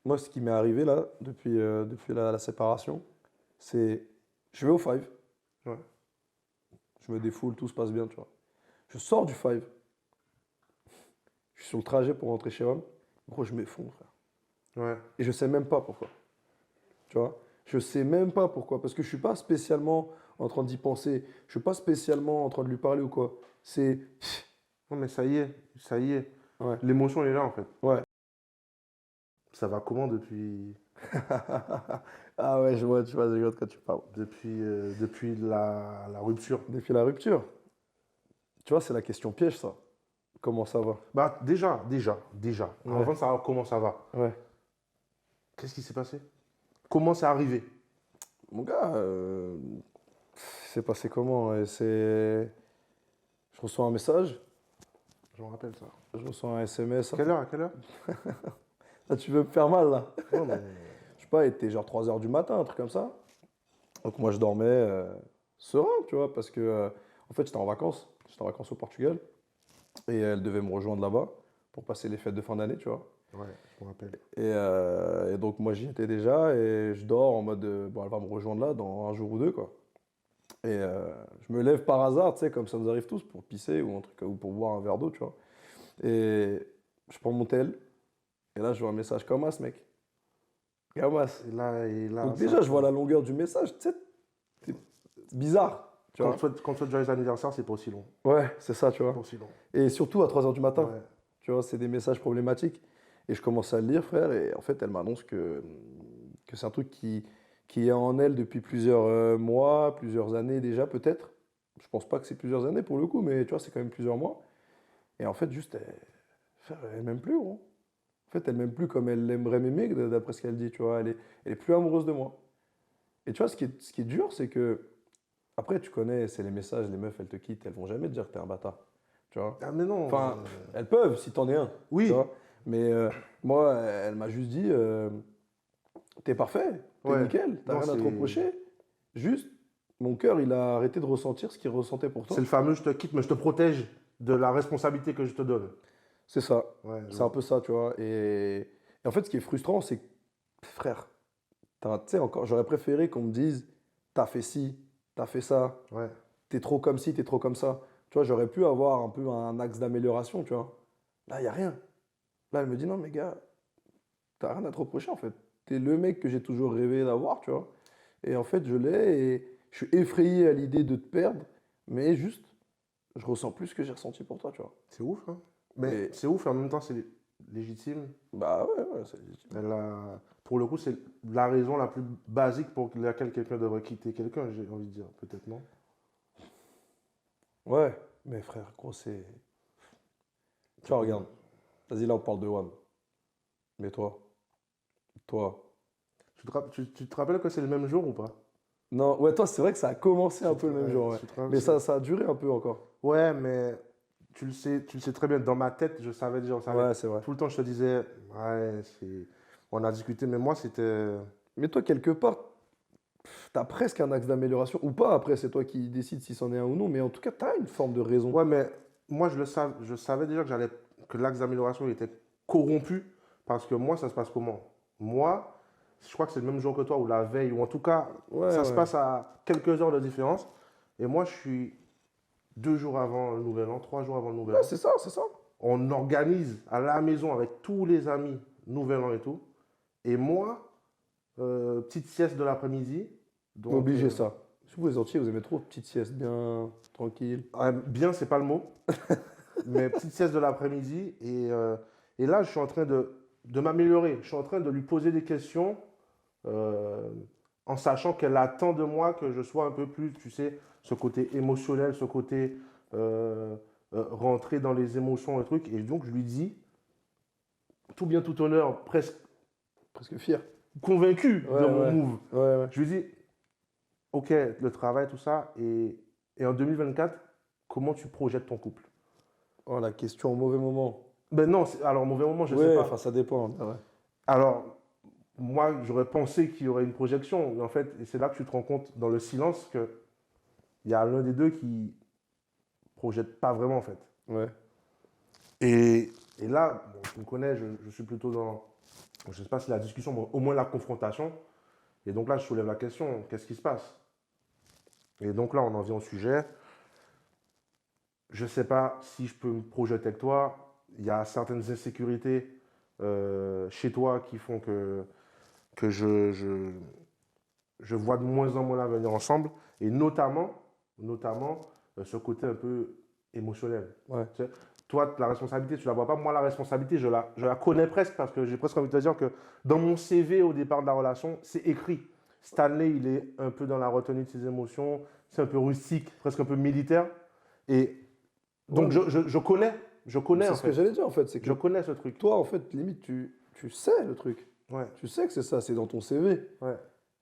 moi, ce qui m'est arrivé là, depuis la séparation, c'est je vais au Five, Ouais. je me défoule, tout se passe bien, tu vois. Je sors du Five, je suis sur le trajet pour rentrer chez Rome. Gros, je m'effondre, frère. Ouais. Et je sais même pas pourquoi, tu vois. Je sais même pas pourquoi, parce que je suis pas spécialement en train d'y penser. Je suis pas spécialement en train de lui parler ou quoi. C'est, Non, mais ça y est, ça y est. ouais, L'émotion elle est là en fait. ouais. Ça va comment depuis, Ah ouais, je vois de quoi tu parles. depuis la rupture? Depuis la rupture, tu vois, c'est la question piège, ça. Comment ça va? Bah déjà. Ouais, Avant de savoir comment ça va, ouais. qu'est-ce qui s'est passé? Comment c'est arrivé? Mon gars, c'est passé comment? Je reçois un message, Je me rappelle ça. je reçois un SMS. Quelle heure? À quelle heure? Ah, tu veux me faire mal, là? Non, mais. Je sais pas, il était genre 3 heures du matin, un truc comme ça. Donc moi, je dormais serein, tu vois, parce que, en fait, j'étais en vacances. J'étais en vacances au Portugal. Et elle devait me rejoindre là-bas pour passer les fêtes de fin d'année, tu vois. Ouais, je me rappelle. Et donc, moi, j'y étais déjà et je dors en mode, bon, elle va me rejoindre là dans un jour ou deux, quoi. Et je me lève par hasard, tu sais, comme ça nous arrive tous, pour pisser ou un truc, ou pour boire un verre d'eau, tu vois. Et je prends mon tel, et là, je vois un message comme as, mec. Gamas. Et là, Donc ça déjà, je vois te. la longueur du message, tu sais, c'est bizarre, tu vois. Quand tu souhaites joyeux anniversaire, c'est pas aussi long. Ouais, c'est ça, tu C'est pas vois. aussi long. Et surtout à 3 heures du matin, Ouais. tu vois, c'est des messages problématiques. Et je commence à le lire, frère, et en fait, elle m'annonce que c'est un truc qui est en elle depuis plusieurs mois, plusieurs années déjà, peut-être. Je pense pas que c'est plusieurs années pour le coup, mais tu vois, c'est quand même plusieurs mois. Et en fait, juste, frère, elle m'aime plus, gros. En fait, elle m'aime plus comme elle aimerait m'aimer, d'après ce qu'elle dit, tu vois. Elle est plus amoureuse de moi. Et tu vois, ce qui est dur, c'est que, après, tu connais, c'est les messages, les meufs, elles te quittent, elles vont jamais te dire que t'es un bâtard. Tu vois. Ah, mais non. Enfin, elles peuvent, si t'en es un, tu Oui. vois. Mais moi, elle m'a juste dit, t'es parfait, t'es Ouais. nickel, t'as Non, rien à te c'est. reprocher. Juste, mon cœur, il a arrêté de ressentir ce qu'il ressentait pour C'est le toi. fameux je te quitte, mais je te protège de la responsabilité que je te donne. C'est ça. Ouais, je C'est un vois. peu ça, tu vois. Et en fait, ce qui est frustrant, c'est que, frère, tu sais, encore, j'aurais préféré qu'on me dise, t'as fait ci, t'as fait ça, Ouais. t'es trop comme ci, t'es trop comme ça. Tu vois, j'aurais pu avoir un peu un axe d'amélioration, tu vois. Là, il n'y a rien. Là, elle me dit, non, mais gars, t'as rien à te reprocher, en fait. T'es le mec que j'ai toujours rêvé d'avoir, tu vois. Et en fait, je l'ai et je suis effrayé à l'idée de te perdre, mais juste, je ressens plus ce que j'ai ressenti pour toi, tu vois. C'est ouf, hein. Mais Et c'est ouf et en même temps, c'est légitime. bah ouais, ouais, c'est légitime. Pour le coup, c'est la raison la plus basique pour laquelle quelqu'un devrait quitter quelqu'un, j'ai envie de dire. Peut-être non. Ouais, mais frère, gros, c'est. Tu C'est vois, comment? regarde, vas-y, là, on parle de WAM. Mais toi. Tu te rappelles que c'est le même jour ou pas? Non, ouais, toi, c'est vrai que ça a commencé un peu le même Ouais, jour, ouais. tu te rappelles, Mais ça a duré un peu encore. ouais, mais tu le sais très bien. Dans ma tête, je savais déjà, on savait. Ouais, c'est vrai. Tout le temps, je te disais, ouais, on a discuté, mais moi, c'était. Mais toi, quelque part, t'as presque un axe d'amélioration, ou pas, après, c'est toi qui décides si c'en est un ou non, mais en tout cas, t'as une forme de raison. Ouais, mais moi, je savais déjà que l'axe d'amélioration il était corrompu parce que moi, ça se passe comment? Moi, je crois que c'est le même jour que toi ou la veille, ou en tout cas, Ouais, ça se ouais. passe à quelques heures de différence. Et moi, je suis 2 jours avant le nouvel an, 3 jours avant le nouvel Ouais, an. c'est ça, c'est ça. On organise à la maison avec tous les amis, nouvel an et tout. Et moi, petite sieste de l'après-midi. Donc, Obligé, ça. Si vous les entiers, vous aimez trop petite sieste, bien, tranquille. bien, c'est pas le mot. Mais petite sieste de l'après-midi. Et là, je suis en train de m'améliorer. Je suis en train de lui poser des questions euh, en sachant qu'elle attend de moi que je sois un peu plus, tu sais, ce côté émotionnel, ce côté rentrer dans les émotions et trucs. Et donc, je lui dis, tout bien, tout honneur, presque Presque fier. convaincu Ouais, de mon ouais. move. Ouais, ouais. Je lui dis, OK, le travail, tout ça. Et en 2024, comment tu projettes ton couple? Oh, la question au mauvais moment. Ben non, alors mauvais moment, je sais Ouais, enfin, pas. ça dépend. Bah ouais. Alors, moi, j'aurais pensé qu'il y aurait une projection. Mais en fait, et c'est là que tu te rends compte dans le silence qu'il y a l'un des deux qui projette pas vraiment, en fait. Ouais. Et là, bon, tu me connais, je suis plutôt dans je ne sais pas si la discussion, mais au moins la confrontation. Et donc là, je soulève la question, qu'est-ce qui se passe? Et donc là, on en vient au sujet. Je ne sais pas si je peux me projeter avec toi. Il y a certaines insécurités chez toi qui font que je vois de moins en moins l'avenir ensemble. Et notamment ce côté un peu émotionnel. Ouais. Tu sais, toi, la responsabilité, tu ne la vois pas. Moi, la responsabilité, je la connais presque parce que j'ai presque envie de te dire que dans mon CV au départ de la relation, c'est écrit. Stanley, il est un peu dans la retenue de ses émotions. C'est un peu rustique, presque un peu militaire. Et Ouais, donc, je mais connais c'est en ce que fait. j'allais dire en fait, c'est Je que connais ce truc. toi, en fait, limite, tu sais le truc. Ouais, Tu sais que c'est ça, c'est dans ton CV. ouais,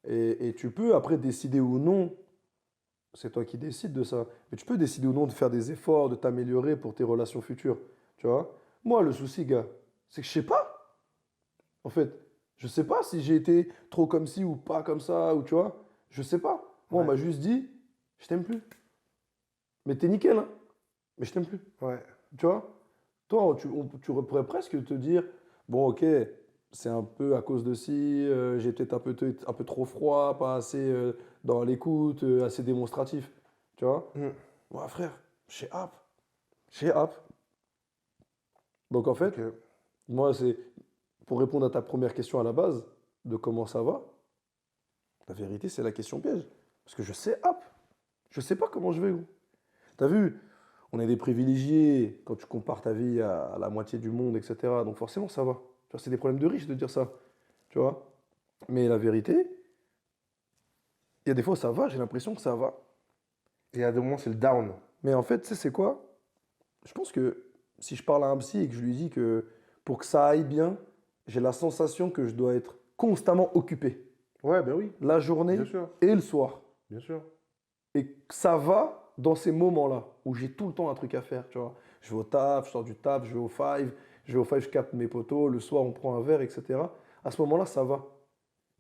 Et tu peux après décider ou non, c'est toi qui décides de ça, mais tu peux décider ou non de faire des efforts, de t'améliorer pour tes relations futures. Tu vois? Moi, le souci, gars, c'est que je sais pas. En fait, je sais pas si j'ai été trop comme ci ou pas comme ça, ou tu vois? Je sais pas. Moi, on ouais, m'a juste dit, je t'aime plus. Mais t'es nickel, hein? Mais je t'aime plus. ouais. Tu vois? Toi, tu pourrais presque te dire, bon, ok, c'est un peu à cause de ci, j'ai peut-être un peu trop froid, pas assez dans l'écoute, assez démonstratif. Tu vois? Hmm. Ouais, frère, chez App. Chez App. Donc, en fait, Ok. moi, c'est pour répondre à ta première question à la base, de comment ça va, la vérité, c'est la question piège. Parce que je sais App. Je sais pas comment je vais où. T'as vu? On est des privilégiés quand tu compares ta vie à la moitié du monde, etc. Donc forcément, ça va. Tu vois, c'est des problèmes de riches de dire ça. Tu vois? Mais la vérité, il y a des fois, ça va, j'ai l'impression que ça va. Et à des moments, c'est le down. Mais en fait, tu sais, c'est quoi? Je pense que si je parle à un psy et que je lui dis que pour que ça aille bien, j'ai la sensation que je dois être constamment occupé. Ouais, ben oui, La bien journée sûr, et le soir. bien sûr. Et que ça va dans ces moments-là où j'ai tout le temps un truc à faire, tu vois. Je vais au taf, je sors du taf, je vais au five, je capte mes potos, le soir on prend un verre, etc. À ce moment-là, ça va.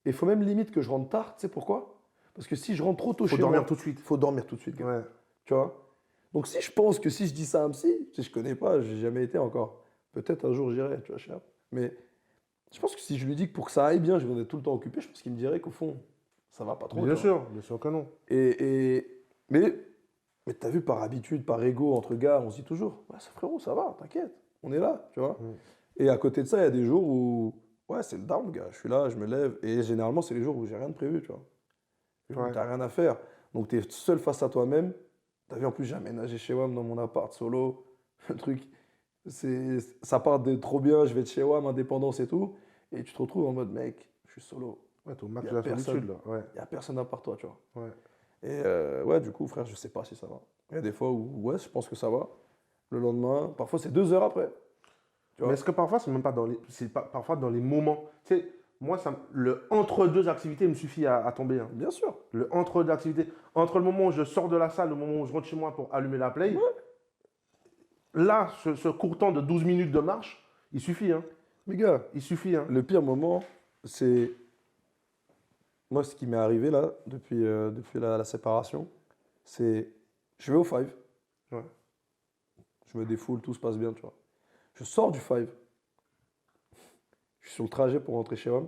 Et il faut même limite que je rentre tard, tu sais pourquoi? Parce que si je rentre trop tôt Faut chez dormir moi, tout de suite. il faut dormir tout de suite, gars. Ouais. Tu vois? Donc si je pense que si je dis ça à un psy, si je connais pas, j'ai jamais été encore. Peut-être un jour j'irai, tu vois, cher. Mais je pense que si je lui dis que pour que ça aille bien, je vais être tout le temps occupé, je pense qu'il me dirait qu'au fond, ça va pas trop, tu vois. Bien sûr que non. Et mais t'as vu, par habitude, par ego, entre gars, on se dit toujours, ouais, ça frérot, ça va, t'inquiète, on est là, tu vois. Mm. Et à côté de ça, il y a des jours où, ouais, c'est le down, gars, je suis là, je me lève, et généralement, c'est les jours où j'ai rien de prévu, tu vois. Les jours où Ouais. t'as rien à faire. Donc t'es seul face à toi-même. T'as vu, en plus, j'ai aménagé chez WAM dans mon appart solo. Le truc, ça part de trop bien, je vais de chez WAM, indépendance et tout. Et tu te retrouves en mode, mec, je suis solo. Ouais, t'es au Il max n'y de a la solitude, personne. là. Ouais. Il n'y a personne à part toi, tu vois. Ouais. Et ouais, du coup, frère, je sais pas si ça va. Il y a des fois où, ouais, je pense que ça va. Le lendemain, parfois c'est 2 heures après. Tu Mais vois? est-ce que parfois, c'est même pas dans les. C'est parfois dans les moments. Tu sais, moi, le entre-deux activités me suffit à tomber, hein. Bien sûr. Le entre-deux activités. Entre le moment où je sors de la salle, le moment où je rentre chez moi pour allumer la play, Ouais. là, ce court temps de 12 minutes de marche, il suffit, hein. Mais gars, Il suffit, hein. le pire moment, c'est. Moi, ce qui m'est arrivé là, depuis la séparation, c'est. Je vais au five, Ouais. je me défoule, tout se passe bien, tu vois. Je sors du five, je suis sur le trajet pour rentrer chez moi.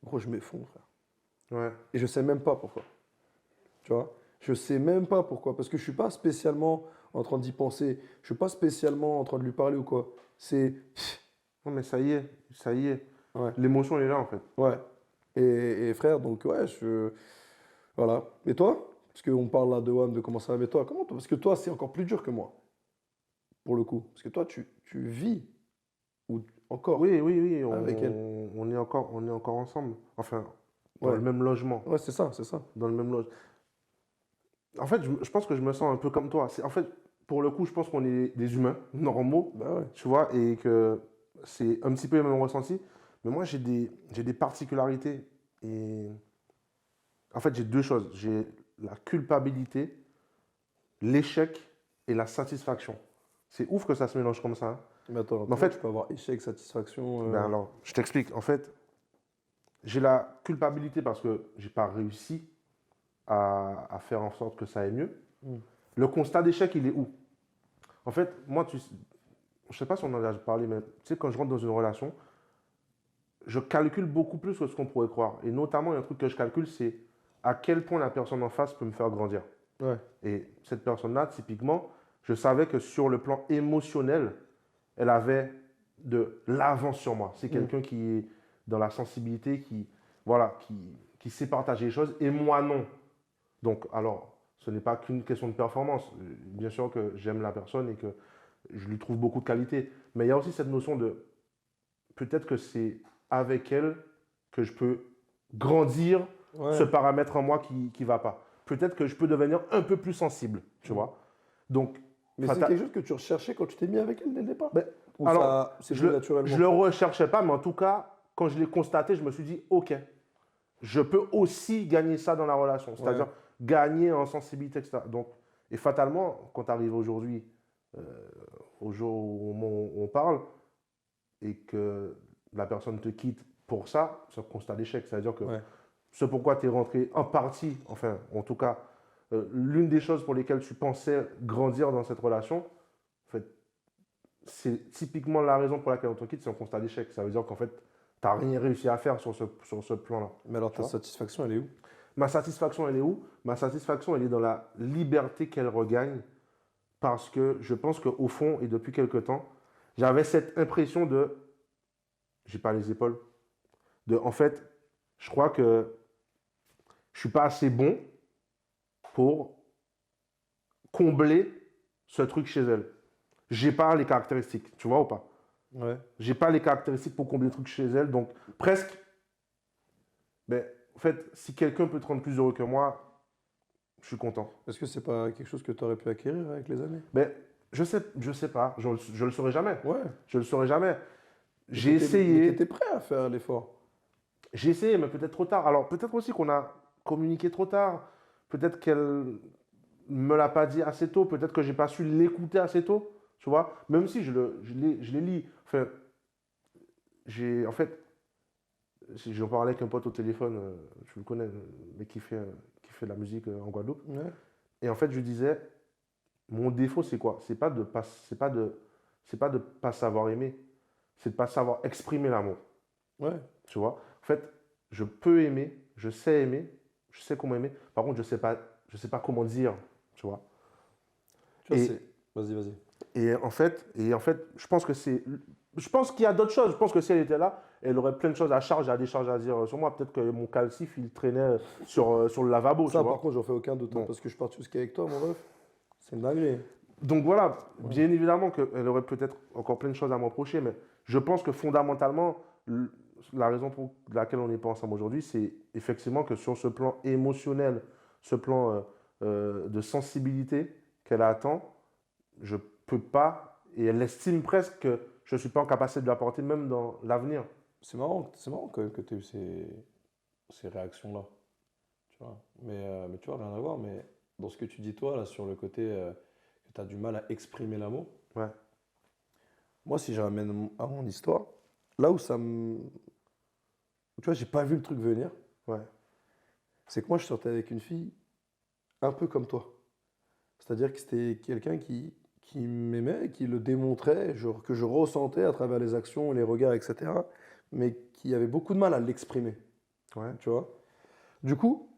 Gros, je m'effondre, frère. Ouais. Et je sais même pas pourquoi. Tu vois? Je sais même pas pourquoi. Parce que je suis pas spécialement en train d'y penser. Je suis pas spécialement en train de lui parler ou quoi. C'est. Non, mais ça y est, ça y est. Ouais. L'émotion, elle est là, en fait. Ouais. Et frère, donc ouais, voilà. Et toi? Parce qu'on parle là de WAM, de comment ça va, mais toi, comment toi? Parce que toi, c'est encore plus dur que moi, pour le coup. Parce que toi, tu vis, ou encore, Oui, oui, oui, avec elle. on est encore ensemble. Enfin, dans le Ouais. même logement. Ouais, c'est ça, c'est ça. Dans le même logement. En fait, je pense que je me sens un peu comme toi. En fait, pour le coup, je pense qu'on est des humains normaux, Bah ouais. tu vois, et que c'est un petit peu le même ressenti. Mais moi, j'ai des particularités. Et en fait, j'ai deux choses. J'ai la culpabilité, l'échec et la satisfaction. C'est ouf que ça se mélange comme ça, hein. Mais attends, Mais en comment tu fait, peux avoir échec, satisfaction ben alors, je t'explique. En fait, j'ai la culpabilité parce que j'ai pas réussi à faire en sorte que ça aille mieux. hmm. Le constat d'échec, il est où? En fait, moi, je sais pas si on en a déjà parlé, mais tu sais, quand je rentre dans une relation, je calcule beaucoup plus que ce qu'on pourrait croire. Et notamment, il y a un truc que je calcule, c'est à quel point la personne en face peut me faire grandir. Ouais. Et cette personne-là, typiquement, je savais que sur le plan émotionnel, elle avait de l'avance sur moi. C'est quelqu'un qui est dans la sensibilité, voilà, qui sait partager les choses, et moi non. Donc, alors, ce n'est pas qu'une question de performance. Bien sûr que j'aime la personne et que je lui trouve beaucoup de qualités. Mais il y a aussi cette notion de peut-être que c'est avec elle que je peux grandir ce Ouais. paramètre en moi qui ne va pas. Peut-être que je peux devenir un peu plus sensible, tu vois. Donc, Mais c'est quelque chose que tu recherchais quand tu t'es mis avec elle dès le départ? ben, Ou alors, ça c'est venu naturellement? je le recherchais pas, mais en tout cas, quand je l'ai constaté, je me suis dit, OK, je peux aussi gagner ça dans la relation. C'est-à-dire Ouais. gagner en sensibilité, etc. Donc, et fatalement, quand tu arrives aujourd'hui, euh, au jour où on parle, et que la personne te quitte pour ça, c'est un constat d'échec. C'est-à-dire que Ouais. ce pourquoi tu es rentré en partie, enfin, en tout cas, l'une des choses pour lesquelles tu pensais grandir dans cette relation, en fait, c'est typiquement la raison pour laquelle on te quitte, c'est un constat d'échec. Ça veut dire qu'en fait, tu n'as rien réussi à faire sur ce plan-là. Mais alors Tu ta vois. satisfaction, elle est où? Ma satisfaction, elle est où? Ma satisfaction, elle est dans la liberté qu'elle regagne parce que je pense qu'au fond, et depuis quelque temps, j'avais cette impression de j'ai pas les épaules. En fait, je crois que je suis pas assez bon pour combler ce truc chez elle. J'ai pas les caractéristiques, tu vois ou pas? Ouais. J'ai pas les caractéristiques pour combler le truc chez elle, donc presque. Mais en fait, si quelqu'un peut te rendre plus heureux que moi, je suis content. Est-ce que c'est pas quelque chose que tu aurais pu acquérir avec les années? Mais je sais pas, je le saurai jamais. Ouais. Je le saurai jamais. Mais J'ai mais essayé, t'étais prêt à faire l'effort. j'ai essayé, mais peut-être trop tard. Alors peut-être aussi qu'on a communiqué trop tard. Peut-être qu'elle me l'a pas dit assez tôt. Peut-être que j'ai pas su l'écouter assez tôt. Tu vois, même si je l'ai lu. Enfin, en fait, si j'en parlais avec un pote au téléphone, tu le connais, mais qui fait de la musique en Guadeloupe. Ouais. Et en fait, je lui disais, mon défaut, c'est quoi? C'est pas de pas savoir aimer. C'est de pas savoir exprimer l'amour. Ouais. Tu vois? En fait, je peux aimer, je sais comment aimer. Par contre, je sais pas comment dire. Tu vois? Tu vois, Et, c'est. Vas-y, vas-y. et en fait, je pense qu'il y a d'autres choses. Je pense que si elle était là, elle aurait plein de choses à charge, à décharge à dire sur moi. Peut-être que mon calcif, il traînait sur le lavabo, tu Ça, par vois? contre, j'en fais aucun doute, hein, Bon. parce que je pars tout ski avec toi, mon ref. C'est une dinguerie. Donc voilà, Ouais. bien évidemment qu'elle aurait peut-être encore plein de choses à me reprocher, mais je pense que fondamentalement, la raison pour laquelle on n'est pas ensemble aujourd'hui, c'est effectivement que sur ce plan émotionnel, ce plan de sensibilité qu'elle attend, je peux pas, et elle estime presque que je ne suis pas en capacité de lui apporter même dans l'avenir. C'est marrant quand même que tu aies eu ces réactions-là. Tu vois. Mais tu vois, rien à voir. Mais dans ce que tu dis, toi, là, sur le côté que tu as du mal à exprimer l'amour, Ouais, moi, si je ramène à mon histoire, là où ça me. Tu vois, j'ai pas vu le truc venir, ouais, c'est que moi, je sortais avec une fille un peu comme toi. C'est-à-dire que c'était quelqu'un qui m'aimait, qui le démontrait, que je ressentais à travers les actions, les regards, etc. Mais qui avait beaucoup de mal à l'exprimer. ouais, Tu vois. Du coup,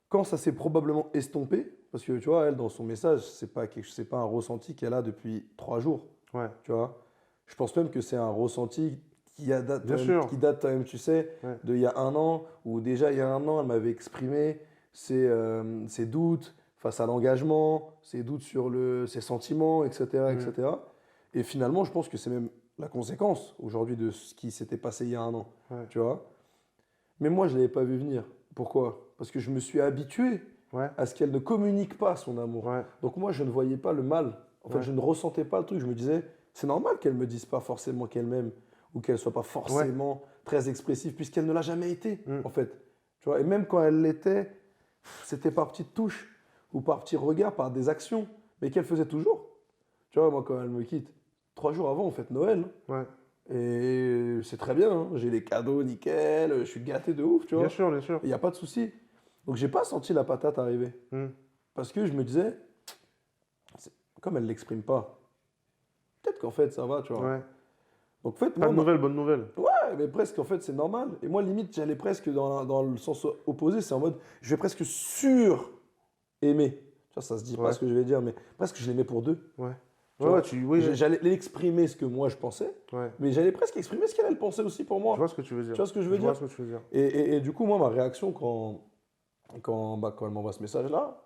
quand ça s'est probablement estompé, parce que tu vois, elle, dans son message, c'est pas un ressenti qu'elle a depuis 3 jours. ouais. Tu vois. Je pense même que c'est un ressenti Bien sûr. qui date quand même, tu sais, Ouais. d'il y a un an, où déjà il y a un an, elle m'avait exprimé ses doutes face à l'engagement, ses doutes sur ses sentiments, etc., Mm. etc. Et finalement, je pense que c'est même la conséquence aujourd'hui de ce qui s'était passé il y a un an. Ouais, Tu vois. Mais moi, je ne l'avais pas vu venir. Pourquoi? Parce que je me suis habitué ouais, à ce qu'elle ne communique pas son amour. ouais, Donc moi, je ne voyais pas le mal. En fait, ouais, je ne ressentais pas le truc. Je me disais, c'est normal qu'elle ne me dise pas forcément qu'elle m'aime ou qu'elle ne soit pas ouais. forcément très expressive puisqu'elle ne l'a jamais été, Mm. en fait. Tu vois. Et même quand elle l'était, c'était par petites touches ou par petits regards, par des actions, mais qu'elle faisait toujours. Tu vois, moi, quand elle me quitte, 3 jours avant, on fête Noël, hein. Ouais. Et c'est très bien, hein. J'ai les cadeaux nickel, je suis gâté de ouf, tu Bien vois. sûr, bien sûr. Il n'y a pas de souci. Donc j'ai pas senti la patate arriver. Mm. Parce que je me disais, c'est- comme elle ne l'exprime pas, peut-être qu'en fait ça va, tu vois. Ouais. Donc en fait, Pas moi, de nouvelles, bonne nouvelle. ouais, Ouais, mais presque, en fait, c'est normal. Et moi, limite, j'allais presque dans le sens opposé. C'est en mode, je vais presque sur-aimer. Tu vois, ça se dit pas Ouais, ce que je vais dire, mais presque je l'aimais pour deux. ouais. Tu Ouais, ouais, vois, oui, oui. j'allais exprimer ce que moi je pensais, Ouais. mais j'allais presque exprimer ce qu'elle elle pensait aussi pour Je vois moi. ce que tu veux Tu dire. vois ce que je veux Je vois dire? ce que tu veux dire. Et du coup, moi, ma réaction quand elle m'envoie ce message-là,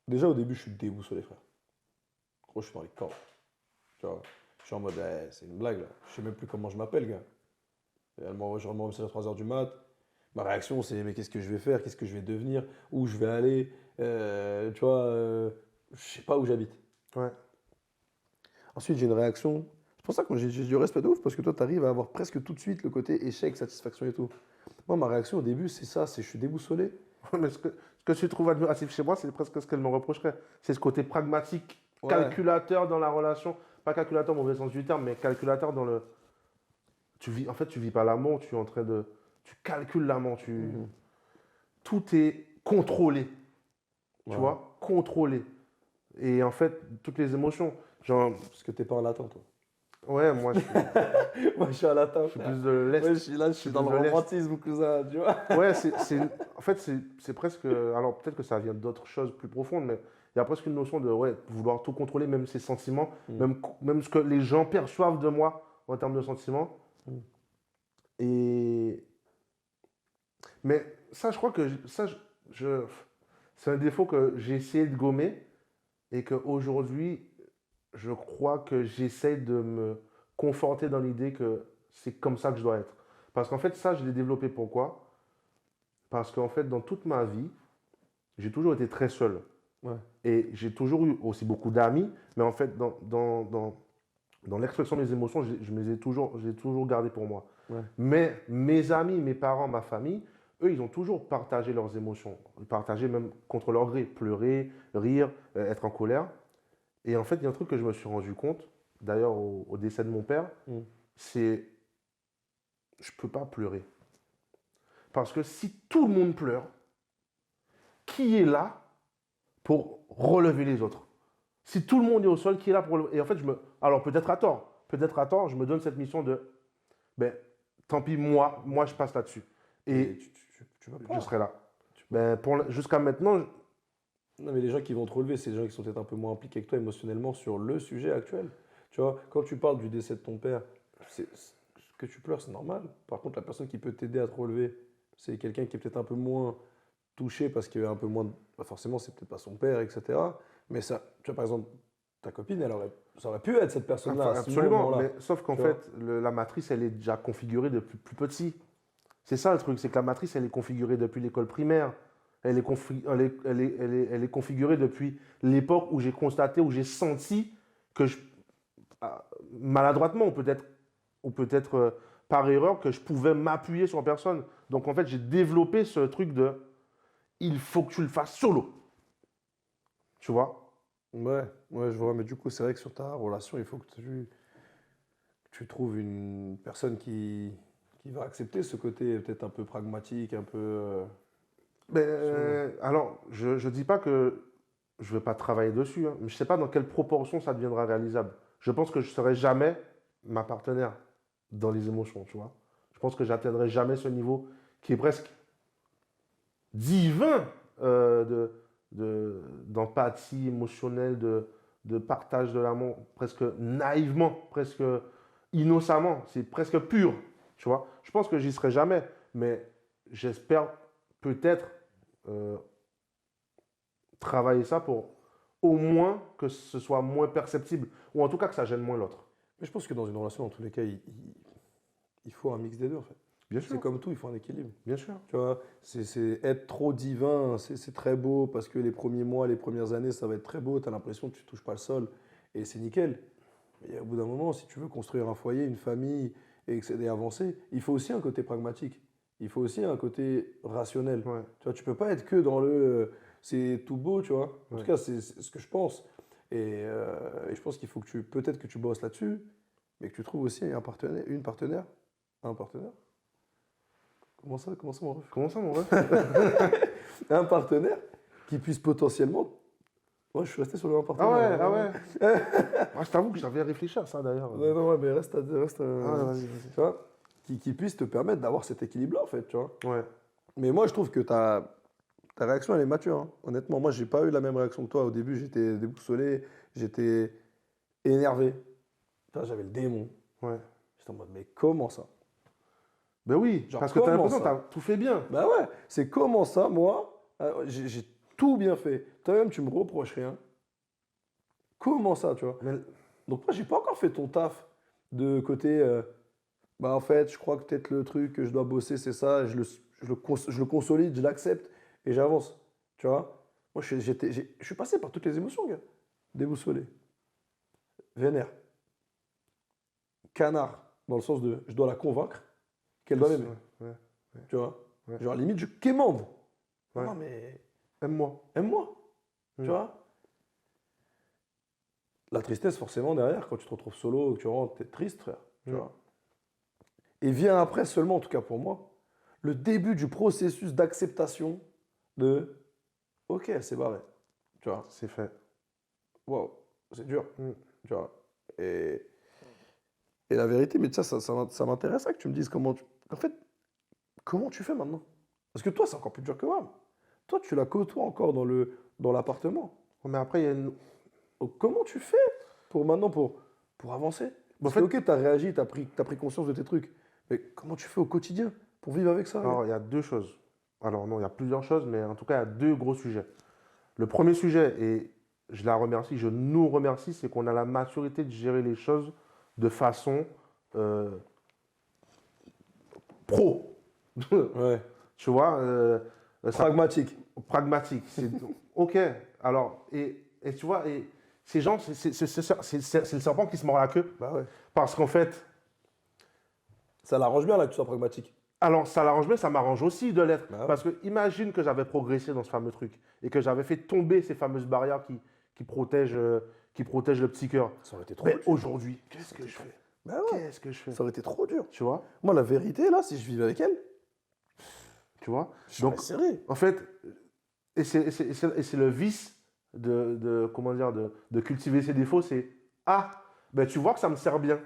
déjà au début, je suis déboussolé, frère. Gros, je suis dans les cordes. Tu vois, je suis en mode, eh, c'est une blague là. Je sais même plus comment je m'appelle, gars. Et je m'envoie un message à 3 h du mat. Ma réaction, c'est, mais qu'est-ce que je vais faire? Qu'est-ce que je vais devenir? Où je vais aller? Tu vois, je sais pas où j'habite. Ouais. Ensuite, j'ai une réaction. C'est pour ça que j'ai du respect de ouf, parce que toi, tu arrives à avoir presque tout de suite le côté échec, satisfaction et tout. Moi, ma réaction au début, c'est ça, c'est je suis déboussolé. Mais ce que tu trouves admiratif chez moi, c'est presque ce qu'elle me reprocherait. C'est ce côté pragmatique, Ouais. calculateur dans la relation. Pas calculateur au mauvais sens du terme, mais calculateur dans le. En fait, tu vis pas l'amour, tu es en train de. Tu calcules l'amour, Mhm. tout est contrôlé, tu Ouais. vois, contrôlé. Et en fait, toutes les émotions. Genre, Parce que t'es pas en latin, toi. ouais, moi, Moi, je suis en latin, je suis frère. plus de l'Est. Moi, je suis là, je Je suis suis dans plus le de l'Est. romantisme, cousin, tu vois. Ouais, en fait, c'est presque. Alors, peut-être que ça vient d'autres choses plus profondes, mais il y a presque une notion de ouais, vouloir tout contrôler, même ses sentiments, Mm. même ce que les gens perçoivent de moi en termes de sentiments. Mm. Et. Mais ça, je crois que. C'est un défaut que j'ai essayé de gommer et qu'aujourd'hui, je crois que j'essaie de me conforter dans l'idée que c'est comme ça que je dois être. Parce qu'en fait, ça, je l'ai développé pourquoi? Parce qu'en fait, dans toute ma vie, j'ai toujours été très seul. Ouais. Et j'ai toujours eu aussi beaucoup d'amis, mais en fait, dans l'expression des émotions, je les ai toujours gardé pour moi. Ouais. Mais mes amis, mes parents, ma famille, eux, ils ont toujours partagé leurs émotions. Ils partageaient même contre leur gré, pleurer, rire, être en colère. Et en fait, il y a un truc que je me suis rendu compte, d'ailleurs au décès de mon père, Mm. c'est je ne peux pas pleurer. Parce que si tout le monde pleure, qui est là pour relever les autres? Si tout le monde est au sol, qui est là pour relever? Et en fait, alors peut-être à tort, je me donne cette mission de, ben, tant pis, moi je passe là-dessus. Mais Et tu vas je pas. serai là. Tu peux Ben, jusqu'à maintenant, Non, mais les gens qui vont te relever, c'est des gens qui sont peut-être un peu moins impliqués que toi émotionnellement sur le sujet actuel. Tu vois, quand tu parles du décès de ton père, que tu pleures, c'est normal. Par contre, la personne qui peut t'aider à te relever, c'est quelqu'un qui est peut-être un peu moins touché parce qu'il y a un peu moins. Bah, forcément, c'est peut-être pas son père, etc. Mais ça, tu vois, par exemple, ta copine, ça aurait pu être cette personne-là à ce absolument, moment-là. mais sauf qu'en Tu vois? fait, la matrice, elle est déjà configurée depuis plus petit. C'est ça le truc, c'est que la matrice, elle est configurée depuis l'école primaire. Elle est configurée depuis l'époque où j'ai constaté, où j'ai senti que maladroitement, ou peut-être par erreur, que je pouvais m'appuyer sur personne. Donc en fait, j'ai développé ce truc de il faut que tu le fasses solo. Tu vois? Ouais, ouais, je vois. Mais du coup, c'est vrai que sur ta relation, il faut que tu trouves une personne qui va accepter ce côté peut-être un peu pragmatique, un peu. Alors, je ne dis pas que je ne vais pas travailler dessus, hein, mais je ne sais pas dans quelle proportion ça deviendra réalisable. Je pense que je ne serai jamais ma partenaire dans les émotions, tu vois. Je pense que j'atteindrai jamais ce niveau qui est presque divin d'empathie émotionnelle, de partage de l'amour, presque naïvement, presque innocemment. C'est presque pur, tu vois. Je pense que j'y serai jamais, mais j'espère peut-être euh, travailler ça pour au moins que ce soit moins perceptible, ou en tout cas que ça gêne moins l'autre. Mais je pense que dans une relation, dans tous les cas, il faut un mix des deux, en fait. Bien C'est sûr, comme tout, il faut un équilibre. bien sûr. Tu vois, c'est être trop divin, c'est très beau parce que les premiers mois, les premières années, ça va être très beau. Tu as l'impression que tu touches pas le sol et c'est nickel. Mais au bout d'un moment, si tu veux construire un foyer, une famille et avancer, il faut aussi un côté pragmatique. Il faut aussi un côté rationnel. Ouais, Tu vois, tu peux pas être que dans le c'est tout beau, tu vois. En tout ouais. cas, c'est ce que je pense. Et je pense qu'il faut que peut-être que tu bosses là-dessus, mais que tu trouves aussi un partenaire, un partenaire. Comment ça, mon ref? Comment ça, mon ref? Un partenaire qui puisse potentiellement. Moi, je suis resté sur le un Ah ouais, partenaire. ah ouais. Moi, je t'avoue que j'avais réfléchi à ça d'ailleurs. Non, non, ouais, mais reste Ah ouais, un. vas-y, vas-y. Tu vois, qui puisse te permettre d'avoir cet équilibre-là, en fait, tu vois. Ouais. Mais moi, je trouve que ta réaction, elle est mature, hein. Honnêtement, moi, j'ai pas eu la même réaction que toi. Au début, j'étais déboussolé, j'étais énervé. Putain, j'avais le démon. Ouais. J'étais en mode, mais comment ça? Ben oui, Genre, parce que tu as comment l'impression que tu ça? as tout fait bien. Bah ouais, c'est comment ça, moi, j'ai tout bien fait. Toi-même, tu me reproches rien. Comment ça, tu vois? Mais Donc moi, j'ai pas encore fait ton taf de côté, bah en fait, je crois que peut-être le truc que je dois bosser, c'est ça, je le consolide, je l'accepte et j'avance, tu vois? Moi, je suis passé par toutes les émotions, gars. Déboussolé, vénère, canard, dans le sens de je dois la convaincre qu'elle doit m'aimer, ouais, tu vois? ouais, Genre, limite, je quémande. ouais. Non, mais Aime-moi. aime-moi, tu Mm. vois? La tristesse, forcément, derrière, quand tu te retrouves solo, que tu rentres, t'es triste, frère, tu Mm. vois? Et vient après seulement, en tout cas pour moi, le début du processus d'acceptation de OK, elle s'est barrée. Tu vois, C'est fait. waouh, c'est dur. Mm. Tu vois. Et, et la vérité, mais ça m'intéresse que tu me dises en fait, comment tu fais maintenant? Parce que toi, c'est encore plus dur que moi. Toi, tu la côtoies encore dans l'appartement. Mais après, il y a une. Donc, comment tu fais pour avancer? En Parce que, fait, OK, tu as réagi, t'as pris conscience de tes trucs. Mais comment tu fais au quotidien pour vivre avec ça, gars? alors, il y a deux choses. Alors, non, il y a plusieurs choses, mais en tout cas, il y a deux gros sujets. Le premier sujet, et je la remercie, je nous remercie, c'est qu'on a la maturité de gérer les choses de façon euh, pro. Ouais. Tu vois, Pragmatique. pragmatique. C'est OK. Alors, et tu vois, et ces gens, c'est le serpent qui se mord la queue. Bah ouais. Parce qu'en fait, Ça l'arrange bien là que tu sois pragmatique. alors ça l'arrange bien, ça m'arrange aussi de l'être. Bah ouais. Parce que imagine que j'avais progressé dans ce fameux truc et que j'avais fait tomber ces fameuses barrières qui protègent le petit cœur. Ça aurait été trop Mais dur. aujourd'hui, qu'est-ce que je fais? Bah ouais. Qu'est-ce que je fais? Ça aurait été trop dur. Tu vois? Moi, la vérité, là, si je vivais avec elle, Tu vois? je serais Donc, serré. en fait, et c'est le vice comment dire, de cultiver ses défauts, c'est ah, ben tu vois que ça me sert bien.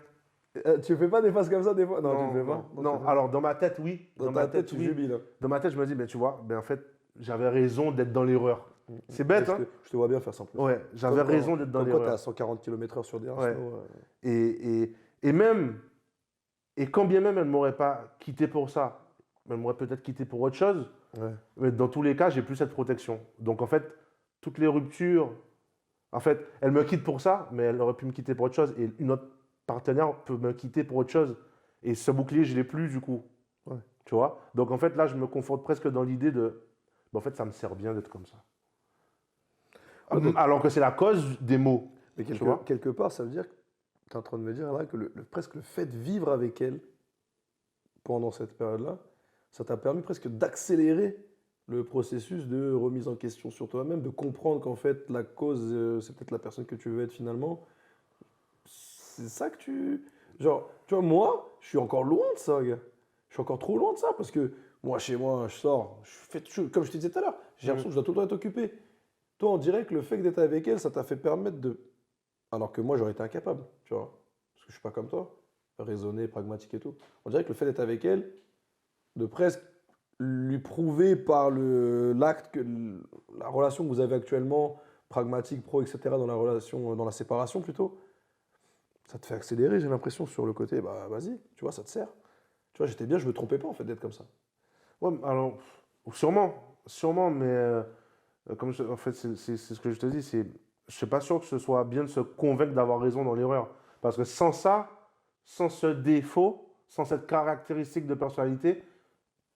Tu fais pas des faces comme ça des fois? Non, tu le fais pas. non, tu non. le fais pas. Alors dans ma tête, oui. Dans ta tête, tu oui. jubiles, hein. Dans ma tête, je me dis, ben tu vois, ben en fait, j'avais raison d'être dans l'erreur. C'est bête, Je hein? je te vois bien faire ça en plus. Ouais, j'avais Comme quand- raison d'être dans comme quand t'es l'erreur. à 140 km/h sur des Ouais. snow, Et même, et quand bien même elle ne m'aurait pas quitté pour ça, elle m'aurait peut-être quitté pour autre chose, ouais. mais dans tous les cas, j'ai plus cette protection. Donc en fait, toutes les ruptures, en fait, elle me quitte pour ça, mais elle aurait pu me quitter pour autre chose, et une autre partenaire peut me quitter pour autre chose. Et ce bouclier, je ne l'ai plus du coup. Ouais. Tu vois? Donc en fait, là, je me conforte presque dans l'idée de, ben, en fait, ça me sert bien d'être comme ça. Ouais, Alors que c'est la cause des mots. Mais Tu vois? quelque part, ça veut dire que tu es en train de me dire là que presque le fait de vivre avec elle pendant cette période-là, ça t'a permis presque d'accélérer le processus de remise en question sur toi-même, de comprendre qu'en fait la cause, c'est peut-être la personne que tu veux être finalement. C'est ça que tu... Genre, tu vois, moi, je suis encore loin de ça, gars. Je suis encore trop loin de ça parce que moi, chez moi, je sors, comme je te disais tout à l'heure, j'ai l'impression que je dois tout le temps être occupé. Toi, on dirait que le fait d'être avec elle, ça t'a fait permettre de... Alors que moi, j'aurais été incapable, tu vois. Parce que je suis pas comme toi, raisonné, pragmatique et tout. On dirait que le fait d'être avec elle, de presque lui prouver par l'acte que la relation que vous avez actuellement, pragmatique, pro, etc., dans la relation, dans la séparation plutôt, ça te fait accélérer, j'ai l'impression, sur le côté, bah vas-y, tu vois, ça te sert. Tu vois, j'étais bien, je me trompais pas en fait d'être comme ça. Ouais, alors, sûrement, mais comme en fait, c'est ce que je te dis, je suis pas sûr que ce soit bien de se convaincre d'avoir raison dans l'erreur. Parce que sans ça, sans ce défaut, sans cette caractéristique de personnalité,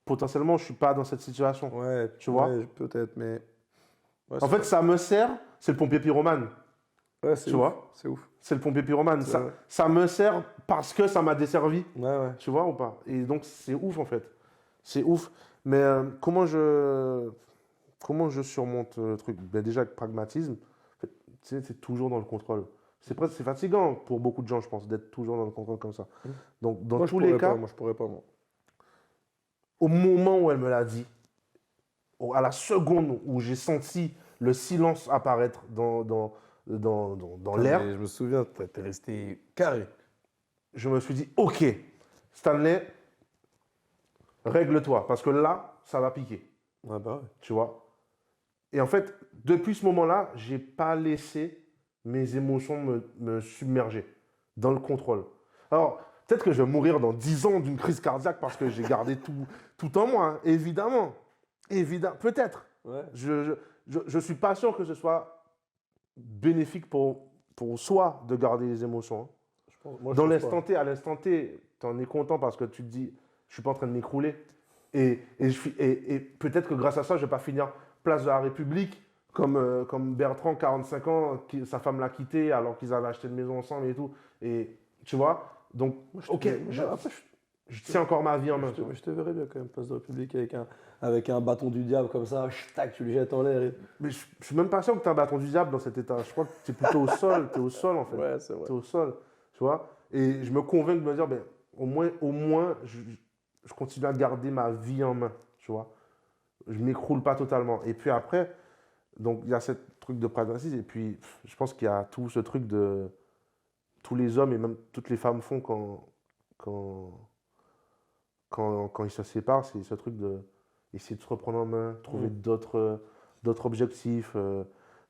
potentiellement, je suis pas dans cette situation. Ouais, Tu vois? ouais, peut-être, mais... Ouais, En fait, ça me sert, c'est le pompier pyromane. ouais, c'est Tu ouf, vois? c'est ouf. C'est le pompier pyromane. C'est vrai. Ça me sert parce que ça m'a desservi. Ouais, ouais. Tu vois ou pas? Et donc, c'est ouf en fait. C'est ouf. Mais comment je surmonte le truc? Ben, déjà, avec pragmatisme, en fait, tu sais, c'est toujours dans le contrôle. C'est fatigant pour beaucoup de gens, je pense, d'être toujours dans le contrôle comme ça. Donc, dans Moi, je tous les pourrais cas, pas, moi, je pourrais pas, moi. au moment où elle me l'a dit, à la seconde où j'ai senti le silence apparaître dans l'air, Mais je me souviens, t'es resté carré. je me suis dit, OK, Stanley, règle-toi, parce que là, ça va piquer, Ouais, bah ouais. tu vois. Et en fait, depuis ce moment-là, j'ai pas laissé mes émotions me submerger dans le contrôle. Alors, peut-être que je vais mourir dans 10 ans d'une crise cardiaque parce que j'ai gardé tout en moi, hein, évidemment. Évidemment, peut-être. Ouais. Je suis pas sûr que ce soit bénéfique pour soi de garder les émotions, hein. Moi, je Dans pense l'instant pas. T, à l'instant T, tu en es content parce que tu te dis, je suis pas en train de m'écrouler. Et peut-être que grâce à ça, je vais pas finir place de la République comme Bertrand, 45 ans, sa femme l'a quitté alors qu'ils avaient acheté une maison ensemble et tout. Et tu vois, donc, Moi, je te ok, verrais- moi, après, je tiens encore ma vie en main, tu vois. je te verrais bien quand même, place de République avec un bâton du diable comme ça, tac, tu le jettes en l'air. Mais je suis même pas sûr que tu as un bâton du diable dans cet état. Je crois que tu es plutôt au sol. Tu es au sol, en fait. Ouais, c'est Tu vrai. es au sol. Tu vois. Et je me convainc de me dire, ben, au moins je continue à garder ma vie en main. Tu vois. Je m'écroule pas totalement. Et puis après, donc il y a ce truc de pragmatisme. Et puis, je pense qu'il y a tout ce truc de. Tous les hommes et même toutes les femmes font quand, quand ils se séparent, c'est ce truc de essayer de se reprendre en main, trouver Mm. d'autres objectifs.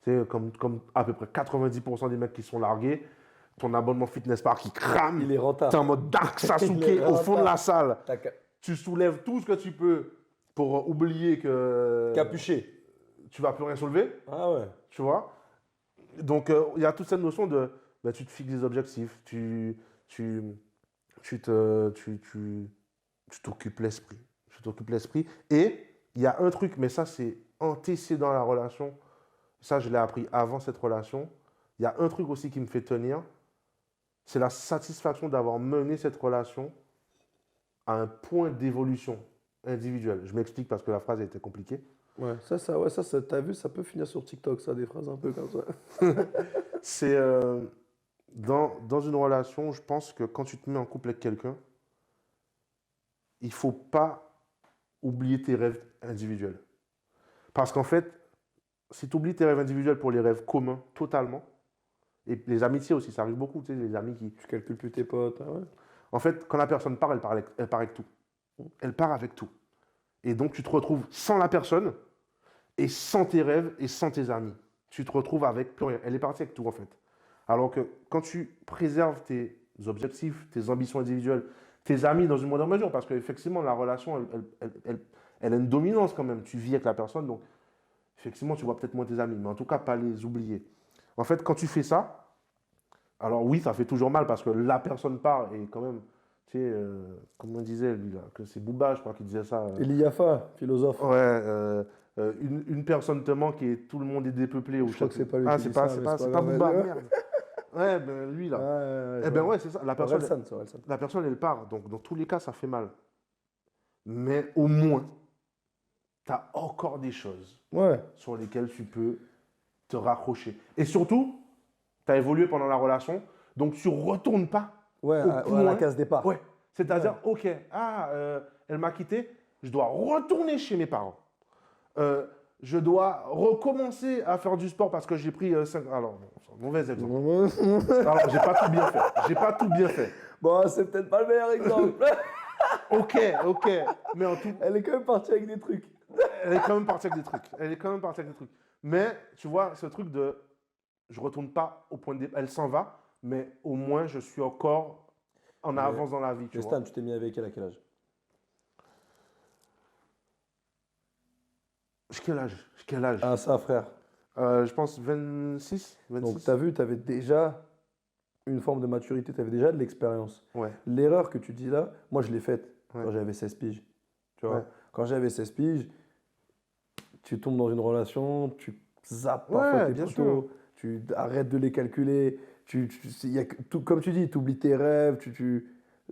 Tu sais, comme à peu près 90% des mecs qui sont largués, ton abonnement Fitness Park qui crame, Il est t'es en rentable. mode Dark Il est Sasuke au fond de la rentable. salle. T'as Tu soulèves tout ce que tu peux pour oublier que capuché. tu vas plus rien soulever, Ah ouais. tu vois. Donc il y a toute cette notion de bah, tu te fixes des objectifs, tu, tu t'occupes l'esprit. Tu t'occupes l'esprit. Et il y a un truc, mais ça c'est antécédent à la relation. Ça, je l'ai appris avant cette relation. Il y a un truc aussi qui me fait tenir, c'est la satisfaction d'avoir mené cette relation à un point d'évolution individuelle. Je m'explique parce que la phrase a été compliquée. Ouais, t'as vu, ça peut finir sur TikTok, ça, des phrases un peu comme ça. C'est dans une relation, je pense que quand tu te mets en couple avec quelqu'un, il ne faut pas oublier tes rêves individuels. Parce qu'en fait, si tu oublies tes rêves individuels pour les rêves communs, totalement, et les amitiés aussi, ça arrive beaucoup, tu sais, les amis qui... Tu calcules plus tes potes. Ah ouais. En fait, quand la personne part, elle part avec tout. Elle part avec tout. Et donc, tu te retrouves sans la personne, et sans tes rêves, et sans tes amis. Tu te retrouves avec plus rien. Elle est partie avec tout, en fait. Alors que quand tu préserves tes objectifs, tes ambitions individuelles, tes amis dans une moindre mesure, parce qu'effectivement, la relation, elle a une dominance quand même. Tu vis avec la personne, donc effectivement, tu vois peut-être moins tes amis, mais en tout cas, pas les oublier. En fait, quand tu fais ça, alors oui, ça fait toujours mal parce que la personne part et quand même, tu sais, comme on disait, lui, là, que c'est Booba, je crois qu'il disait ça. Eliafa, philosophe. Ouais, une personne te manque et tout le monde est dépeuplé. Ou Je crois que c'est pas lui ah, qui dit ça, mais c'est c'est pas pas grave. Booba, Ouais, merde. Ouais, ben lui, ouais, là. ouais, Eh ben ouais, c'est ça. Orelsan, c'est Orelsan. La personne, elle part. Donc, dans tous les cas, ça fait mal. Mais au moins, tu as encore des choses Ouais, sur lesquelles tu peux te raccrocher. Et surtout, tu as évolué pendant la relation, donc tu ne retournes pas ouais, au à la point. case départ. Ouais. C'est-à-dire, Ouais. ok, elle m'a quitté, je dois retourner chez mes parents. Euh, je dois recommencer à faire du sport parce que j'ai pris 5... Alors, bon, c'est un mauvais exemple. Alors, j'ai pas tout bien fait. J'ai pas tout bien fait. Bon, c'est peut-être pas le meilleur exemple. Ok, ok. Mais en tout, Elle est quand même partie avec des trucs. elle est quand même partie avec des trucs. Elle est quand même partie avec des trucs. Mais, tu vois, ce truc de... Je retourne pas au point de départ. Elle s'en va, mais au moins, je suis encore en Mais, avance dans la vie, tu mais vois. Stan, tu t'es mis avec elle à quel âge? J'ai quel âge? J'ai quel âge? Ah, ça, frère. Je pense 26, Donc, 26. t'as vu, t'avais déjà une forme de maturité, t'avais déjà de l'expérience. Ouais, L'erreur que tu dis là, moi, je l'ai faite ouais, quand j'avais 16 piges. Tu vois, ouais. quand j'avais 16 piges, tu tombes dans une relation, tu zappes parfois Ouais, tes bien sûr. potos, tu arrêtes de les calculer, y a tout, comme tu dis, tu oublies tes rêves,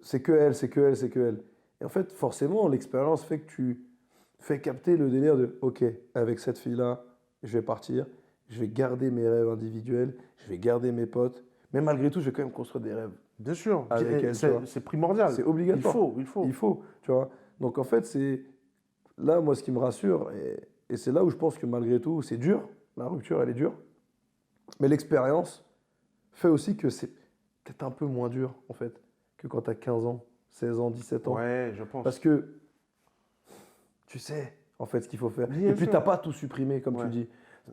c'est que elle, c'est que elle, c'est que elle. Et en fait, forcément, l'expérience fait que tu fais capter le délire de, ok, avec cette fille-là, je vais partir, je vais garder mes rêves individuels, je vais garder mes potes, mais malgré tout, je vais quand même construire des rêves Bien sûr. avec elle, tu vois. C'est primordial. C'est obligatoire. Il faut. Il faut, tu vois. Donc en fait, c'est là, moi, ce qui me rassure, et c'est là où je pense que malgré tout, c'est dur. La rupture, elle est dure. Mais l'expérience fait aussi que c'est peut-être un peu moins dur, en fait, que quand tu as 15 ans, 16 ans, 17 ans. Ouais, je Parce pense. que tu sais, en fait, ce qu'il faut faire. Bien Et puis, sûr. t'as pas tout supprimé, comme tu Ouais. dis.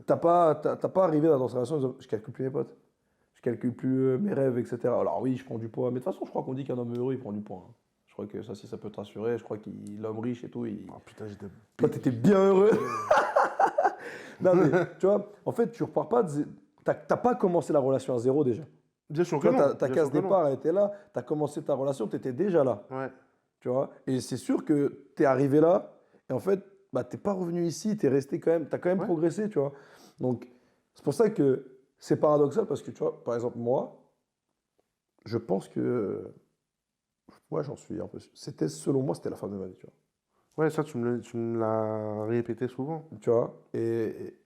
T'as pas arrivé dans cette relation en disant, je calcule plus mes potes. Je calcule plus mes rêves, etc. Alors oui, je prends du poids. Mais de toute façon, je crois qu'on dit qu'un homme heureux, il prend du poids, hein. Je crois que ça, si ça peut te rassurer, je crois qu'il l'homme riche et tout, Oh putain, j'étais toi, t'étais bien heureux. bien. Non, mais tu vois, en fait, tu repars pas. T'as pas commencé la relation à zéro déjà. Bien sûr Tu que vois, non. ta Bien case sûr que non. départ, elle était là. Tu as commencé ta relation, tu étais déjà là. Ouais. Tu vois. Et c'est sûr que tu es arrivé là. Et en fait, bah, tu n'es pas revenu ici. Tu es resté quand même. Tu as quand même Ouais. progressé. Tu vois. Donc, c'est pour ça que c'est paradoxal. Parce que, tu vois, par exemple, moi, je pense que. Moi, j'en suis un peu. Selon moi, c'était la femme de ma vie. Tu vois. Ouais, ça, tu me l'as répété souvent. Tu vois. Et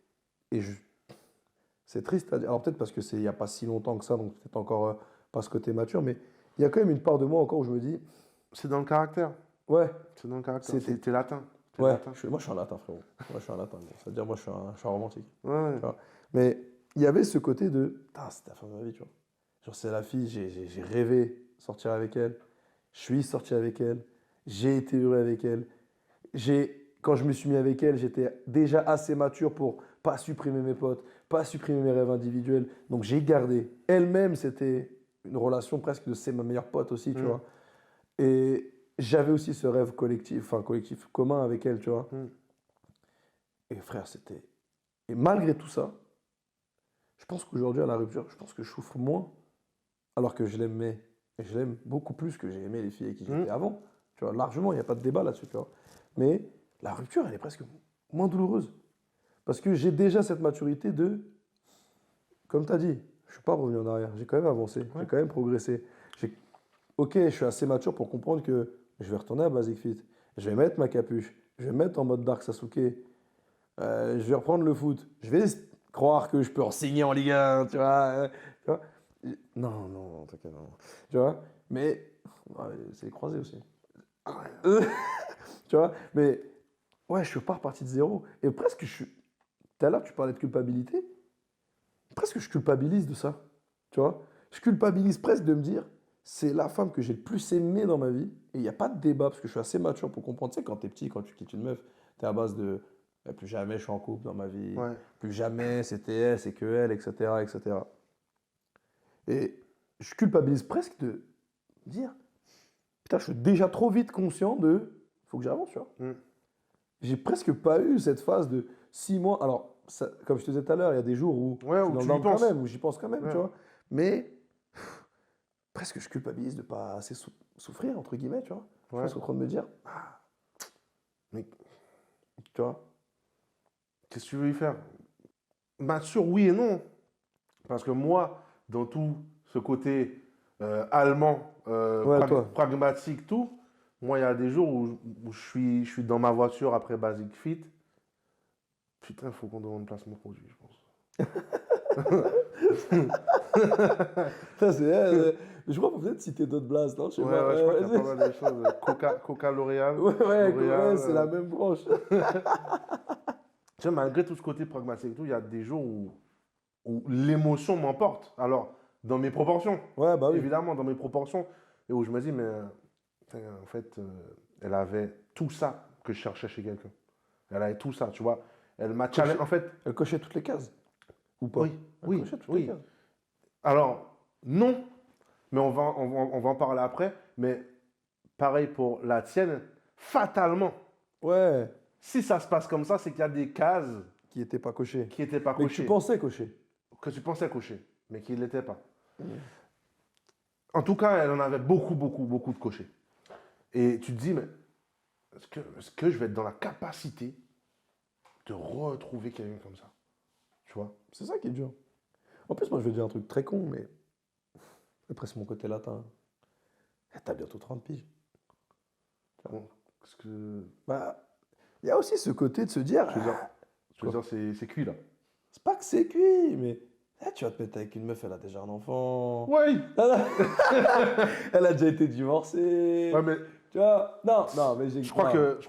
c'est triste à dire. Alors, peut-être parce que il n'y a pas si longtemps que ça. Donc, peut-être encore pas ce côté mature. Mais il y a quand même une part de moi encore où je me dis. C'est dans le caractère. Ouais, C'est dans le caractère. c'était. T'es latin. T'es Ouais, latin. moi je suis un latin, frérot. Moi je suis un latin. C'est-à-dire, moi je suis un romantique. Ouais, ouais. Tu vois. Mais il y avait ce côté de. Putain, c'est la femme de ma vie, tu vois. Genre, c'est la fille, j'ai rêvé de sortir avec elle. Je suis sorti avec elle. J'ai été heureux avec elle. Quand je me suis mis avec elle, j'étais déjà assez mature pour pas supprimer mes potes, pas supprimer mes rêves individuels. Donc j'ai gardé. Elle-même, c'était une relation presque de c'est ma meilleure pote aussi, tu Mm, vois. Et j'avais aussi ce rêve collectif, enfin collectif commun avec elle, tu vois. mm. Et frère, c'était. Et malgré tout ça, je pense qu'aujourd'hui, à la rupture, je pense que je souffre moins, alors que je l'aimais. Et je l'aime beaucoup plus que j'ai aimé les filles avec qui j'étais Mm. avant. Tu vois, largement, il n'y a pas de débat là-dessus, tu vois. Mais la rupture, elle est presque moins douloureuse. Parce que j'ai déjà cette maturité de. Comme tu as dit, je ne suis pas revenu en arrière. J'ai quand même avancé. J'ai Ouais. quand même progressé. Ok, je suis assez mature pour comprendre que je vais retourner à Basic Fit. Je vais mettre ma capuche. Je vais me mettre en mode Dark Sasuke. Je vais reprendre le foot. Je vais croire que je peux enseigner en Ligue 1, tu vois. Tu vois. Non, non, en tout cas, non. Tu vois. Mais ouais, c'est les croisés aussi. Tu vois. Mais ouais, je suis pas reparti de zéro. Et presque, je suis. Tout à l'heure, tu parlais de culpabilité. Presque, je culpabilise de ça. Tu vois. Je culpabilise presque de me dire, c'est la femme que j'ai le plus aimée dans ma vie. Et il n'y a pas de débat, parce que je suis assez mature pour comprendre. Tu sais, quand t'es petit, quand tu quittes une meuf, t'es à base de plus jamais je suis en couple dans ma vie, Ouais. plus jamais c'était elle, c'est que elle, etc., etc. Et je culpabilise presque de dire, putain, je suis déjà trop vite conscient de, faut que j'avance, tu vois. Mm. J'ai presque pas eu cette phase de 6 mois. Alors, comme je te disais tout à l'heure, il y a des jours où Ouais, je suis où dans le tu y down quand penses. même, où j'y pense quand même, tu Ouais. vois. Mais presque je culpabilise de pas assez souffrir, entre guillemets, tu vois. Je Ouais. suis en train de me dire, Mais tu vois. qu'est-ce que tu veux y faire? Mature, oui et non. Parce que moi, dans tout ce côté allemand, Ouais, toi. pragmatique, tout, moi, il y a des jours où je suis dans ma voiture après Basic Fit. Putain, il faut qu'on demande placement produit, je pense. Ça, je crois qu'on peut peut-être citer d'autres blasts, non? Je sais Ouais, pas. ouais, je crois qu'il y a pas mal de choses. Coca L'Oréal. Ouais, ouais, L'Oréal. ouais, c'est la même branche. Tu sais, malgré tout ce côté pragmatique, tout, il y a des jours où l'émotion m'emporte. Alors, dans mes proportions, Ouais, bah oui. évidemment, dans mes proportions. Et où je me dis, mais putain, en fait, elle avait tout ça que je cherchais chez quelqu'un. Elle avait tout ça, tu vois. Elle m'a challengé. En fait, Elle cochait toutes les cases. Ou pas? oui, Elle oui, cochait toutes les oui. cases. Alors, non, mais on va en parler après. Mais pareil pour la tienne, fatalement, Ouais, si ça se passe comme ça, c'est qu'il y a des cases qui était pas coché. qui n'étaient pas Mais que tu cochées, pensais cocher. que tu pensais cocher, mais qui ne l'étaient pas. En tout cas, elle en avait beaucoup, beaucoup, beaucoup de cochés. Et tu te dis, mais est-ce que je vais être dans la capacité de retrouver quelqu'un comme ça? Tu vois? C'est ça qui est dur. En plus, moi, je vais dire un truc très con, mais après, c'est mon côté latin. Eh, t'as bientôt 30 piges. Bon, parce que, Bah, il y a aussi ce côté de se dire, je veux dire, c'est cuit là. c'est pas que c'est cuit, mais tu vas te mettre avec une meuf, elle a déjà un enfant. Ouais, Elle a déjà été divorcée. ouais, mais Tu vois? Non, non, mais j'ai. je crois non. que,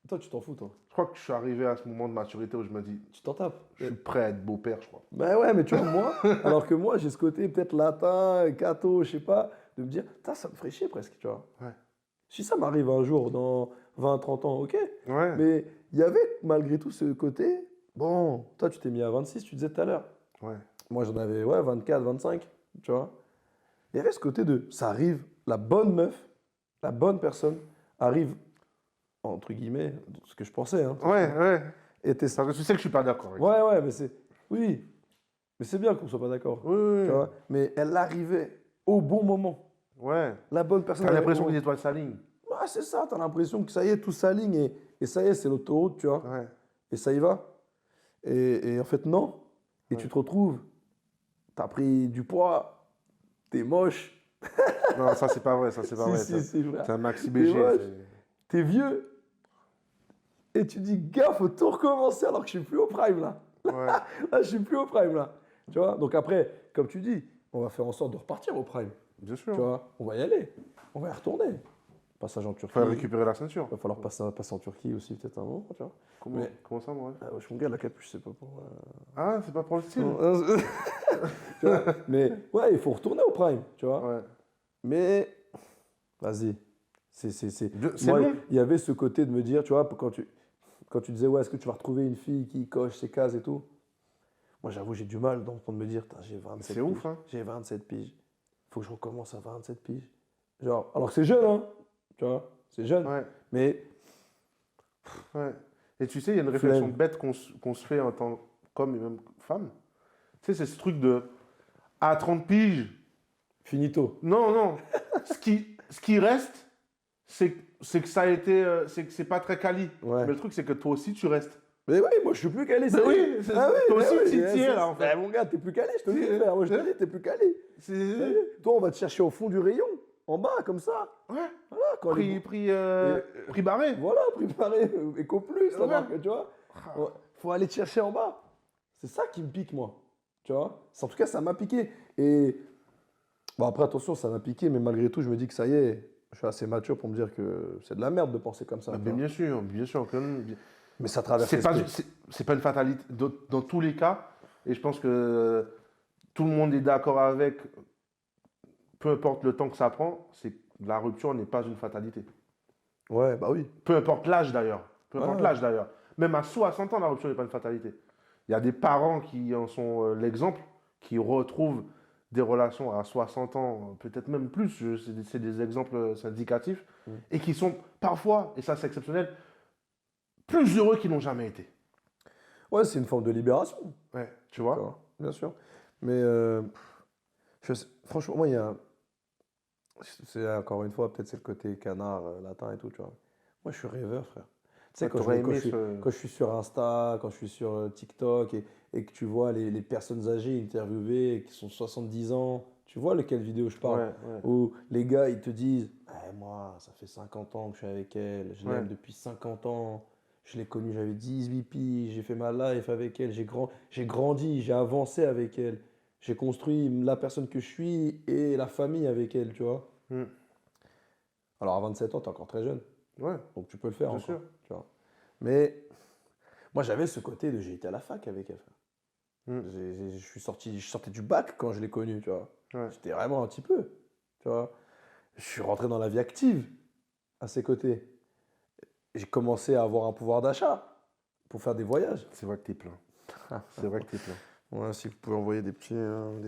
Toi, tu t'en fous, toi. je crois que je suis arrivé à ce moment de maturité où je me dis, Tu t'en tapes. je suis prêt à être beau-père, je crois. Ben ouais, mais tu vois, moi, alors que moi, j'ai ce côté peut-être latin, catho, je sais pas, de me dire, putain, ça me ferait chier presque, tu vois. Ouais. Si ça m'arrive un jour dans 20, 30 ans, ok. Ouais. Mais il y avait malgré tout ce côté. Bon, toi, tu t'es mis à 26, tu disais tout à l'heure. Ouais. Moi, j'en avais 24, 25, tu vois. Il y avait ce côté de ça arrive, la bonne meuf, la bonne personne arrive, entre guillemets, ce que je pensais, hein. Ouais, ouais. Et t'es- Parce que tu sais que je suis pas d'accord avec ça. Ouais, ouais, mais c'est. Oui, mais c'est bien qu'on soit pas d'accord. Oui, Tu oui, vois. Mais elle arrivait au bon moment. oui. Ouais. La bonne personne T'as arrivait l'impression au que les bon- étoiles s'alignent. Ouais, c'est ça, t'as l'impression que ça y est, tout s'aligne et ça y est, c'est l'autoroute, tu vois. Ouais. Et ça y va. Et en fait, non. Et tu Ouais. te retrouves, t'as pris du poids, t'es moche. Non, ça, c'est pas vrai. Ça, c'est pas Si, vrai. si, si, frère. T'es un maxi T'es BG. moche, t'es vieux. Et tu dis, gars, faut tout recommencer alors que je suis plus au prime là. Ouais. Là, je suis plus au prime là. Tu vois. Donc après, comme tu dis, on va faire en sorte de repartir au prime. Bien Tu sûr. vois. On va y aller. On va y retourner. Passage en Turquie. Faut récupérer la ceinture. Il va falloir passer en Turquie aussi peut-être un moment, tu vois. Comment ça, moi? Ah, je me regarde la capuche, c'est pas pour. Ah, c'est pas pour le style. Tu vois. Mais ouais, il faut retourner au prime, tu vois. Ouais. Mais vas-y. C'est Moi, long. il y avait ce côté de me dire, tu vois, quand tu disais, ouais, est-ce que tu vas retrouver une fille qui coche ses cases et tout. Moi, j'avoue, j'ai du mal de me dire, j'ai 27 C'est piges. ouf, hein. J'ai 27 piges. Faut que je recommence à 27 piges. Genre, alors que c'est jeune, hein. Tu vois, c'est jeune. Ouais. Mais Ouais. Et tu sais, il y a une réflexion bête qu'on se fait en tant qu'homme et même femme. Tu sais, c'est ce truc de à 30 piges. finito. Non, non. Ce qui reste, c'est que ça a été. C'est que c'est pas très quali. Ouais. Mais le truc, c'est que toi aussi, tu restes. Mais oui, moi je suis plus calé. Mais oui, ah oui, toi mais aussi, oui, tu y mais tiens là en fait. Mon gars, t'es plus calé, je te le dis, C'est- frère. Moi je te le dis, t'es plus calé. C'est. Toi, on va te chercher au fond du rayon, en bas, comme ça. Ouais. Voilà, quand Prix barré. Voilà, préparé, éco plus, la Ouais. marque, tu vois. Ouais, faut aller te chercher en bas. C'est ça qui me pique, moi. Tu vois. En tout cas, ça m'a piqué. Et bon, après, attention, ça m'a piqué, mais malgré tout, je me dis que ça y est, je suis assez mature pour me dire que c'est de la merde de penser comme ça. Bah, tu mais vois. bien sûr. Mais ça traverse C'est pas, l'esprit. c'est pas une fatalité dans tous les cas. Et je pense que tout le monde est d'accord avec, peu importe le temps que ça prend, c'est que la rupture n'est pas une fatalité. Ouais, bah oui. Peu importe l'âge d'ailleurs. Peu importe Ouais. l'âge d'ailleurs. Même à 60 ans, la rupture n'est pas une fatalité. Il y a des parents qui en sont l'exemple, qui retrouvent des relations à 60 ans, peut-être même plus, c'est des exemples indicatifs, et qui sont parfois, et ça c'est exceptionnel, plus heureux qu'ils n'ont jamais été. Ouais, c'est une forme de libération. Ouais, tu Tu vois? vois, bien sûr. Mais franchement, moi, il y a. C'est encore une fois, peut-être c'est le côté canard latin et tout, tu vois. Moi, je suis rêveur, frère. Tu sais, Ouais, t'aurais quand aimé ce... quand je suis sur Insta, quand je suis sur TikTok et que tu vois les personnes âgées interviewées qui sont 70 ans, tu vois lequel vidéo je parle? Ouais, ouais, Où les gars, ils te disent, eh, moi, ça fait 50 ans que je suis avec elle, je ouais. l'aime depuis 50 ans, je l'ai connue, j'avais 18 piges, j'ai fait ma life avec elle, j'ai grandi, j'ai avancé avec elle, j'ai construit la personne que je suis et la famille avec elle, tu vois. Hmm. Alors à 27 ans, tu es encore très jeune, Ouais, donc tu peux le faire bien encore, sûr. tu vois. Mais moi, j'avais ce côté de j'ai été à la fac avec elle, frère. Hmm. Je sortais du bac quand je l'ai connue, tu vois. Ouais. J'étais vraiment un petit peu, tu vois. Je suis rentré dans la vie active à ses côtés. J'ai commencé à avoir un pouvoir d'achat pour faire des voyages. C'est vrai que t'es plein. C'est vrai que t'es plein. Ouais, si vous pouvez envoyer des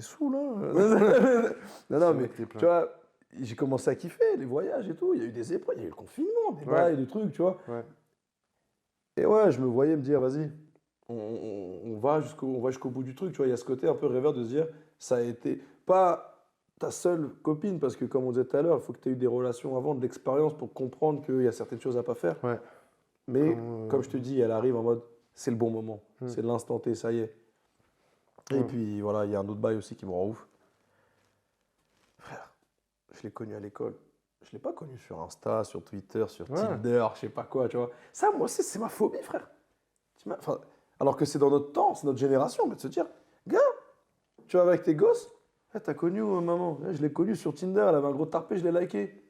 sous là. Non, non, C'est vrai mais que t'es plein. tu vois, j'ai commencé à kiffer les voyages et tout. Il y a eu des épreuves, il y a eu le confinement, des Ouais. bails, des trucs, tu vois. Ouais. Et ouais, je me voyais me dire, vas-y, on va jusqu'au bout du truc, tu vois. Il y a ce côté un peu rêveur de se dire, ça a été pas ta seule copine, parce que comme on disait tout à l'heure, il faut que tu aies eu des relations avant, de l'expérience pour comprendre qu'il y a certaines choses à pas faire. Ouais. Mais comme je te dis, elle arrive en mode, c'est le bon moment, Hmm. c'est l'instant T, ça y est. Et puis voilà, il y a un autre bail aussi qui me rend ouf. Frère, je l'ai connu à l'école. Je ne l'ai pas connu sur Insta, sur Twitter, sur Ouais. Tinder, je sais pas quoi, tu vois. Ça, moi aussi, c'est ma phobie, frère. Enfin, alors que c'est dans notre temps, c'est notre génération, mais de se dire, gars, tu vas avec tes gosses, t'as connu maman, je l'ai connue sur Tinder, elle avait un gros tarpé, je l'ai liké.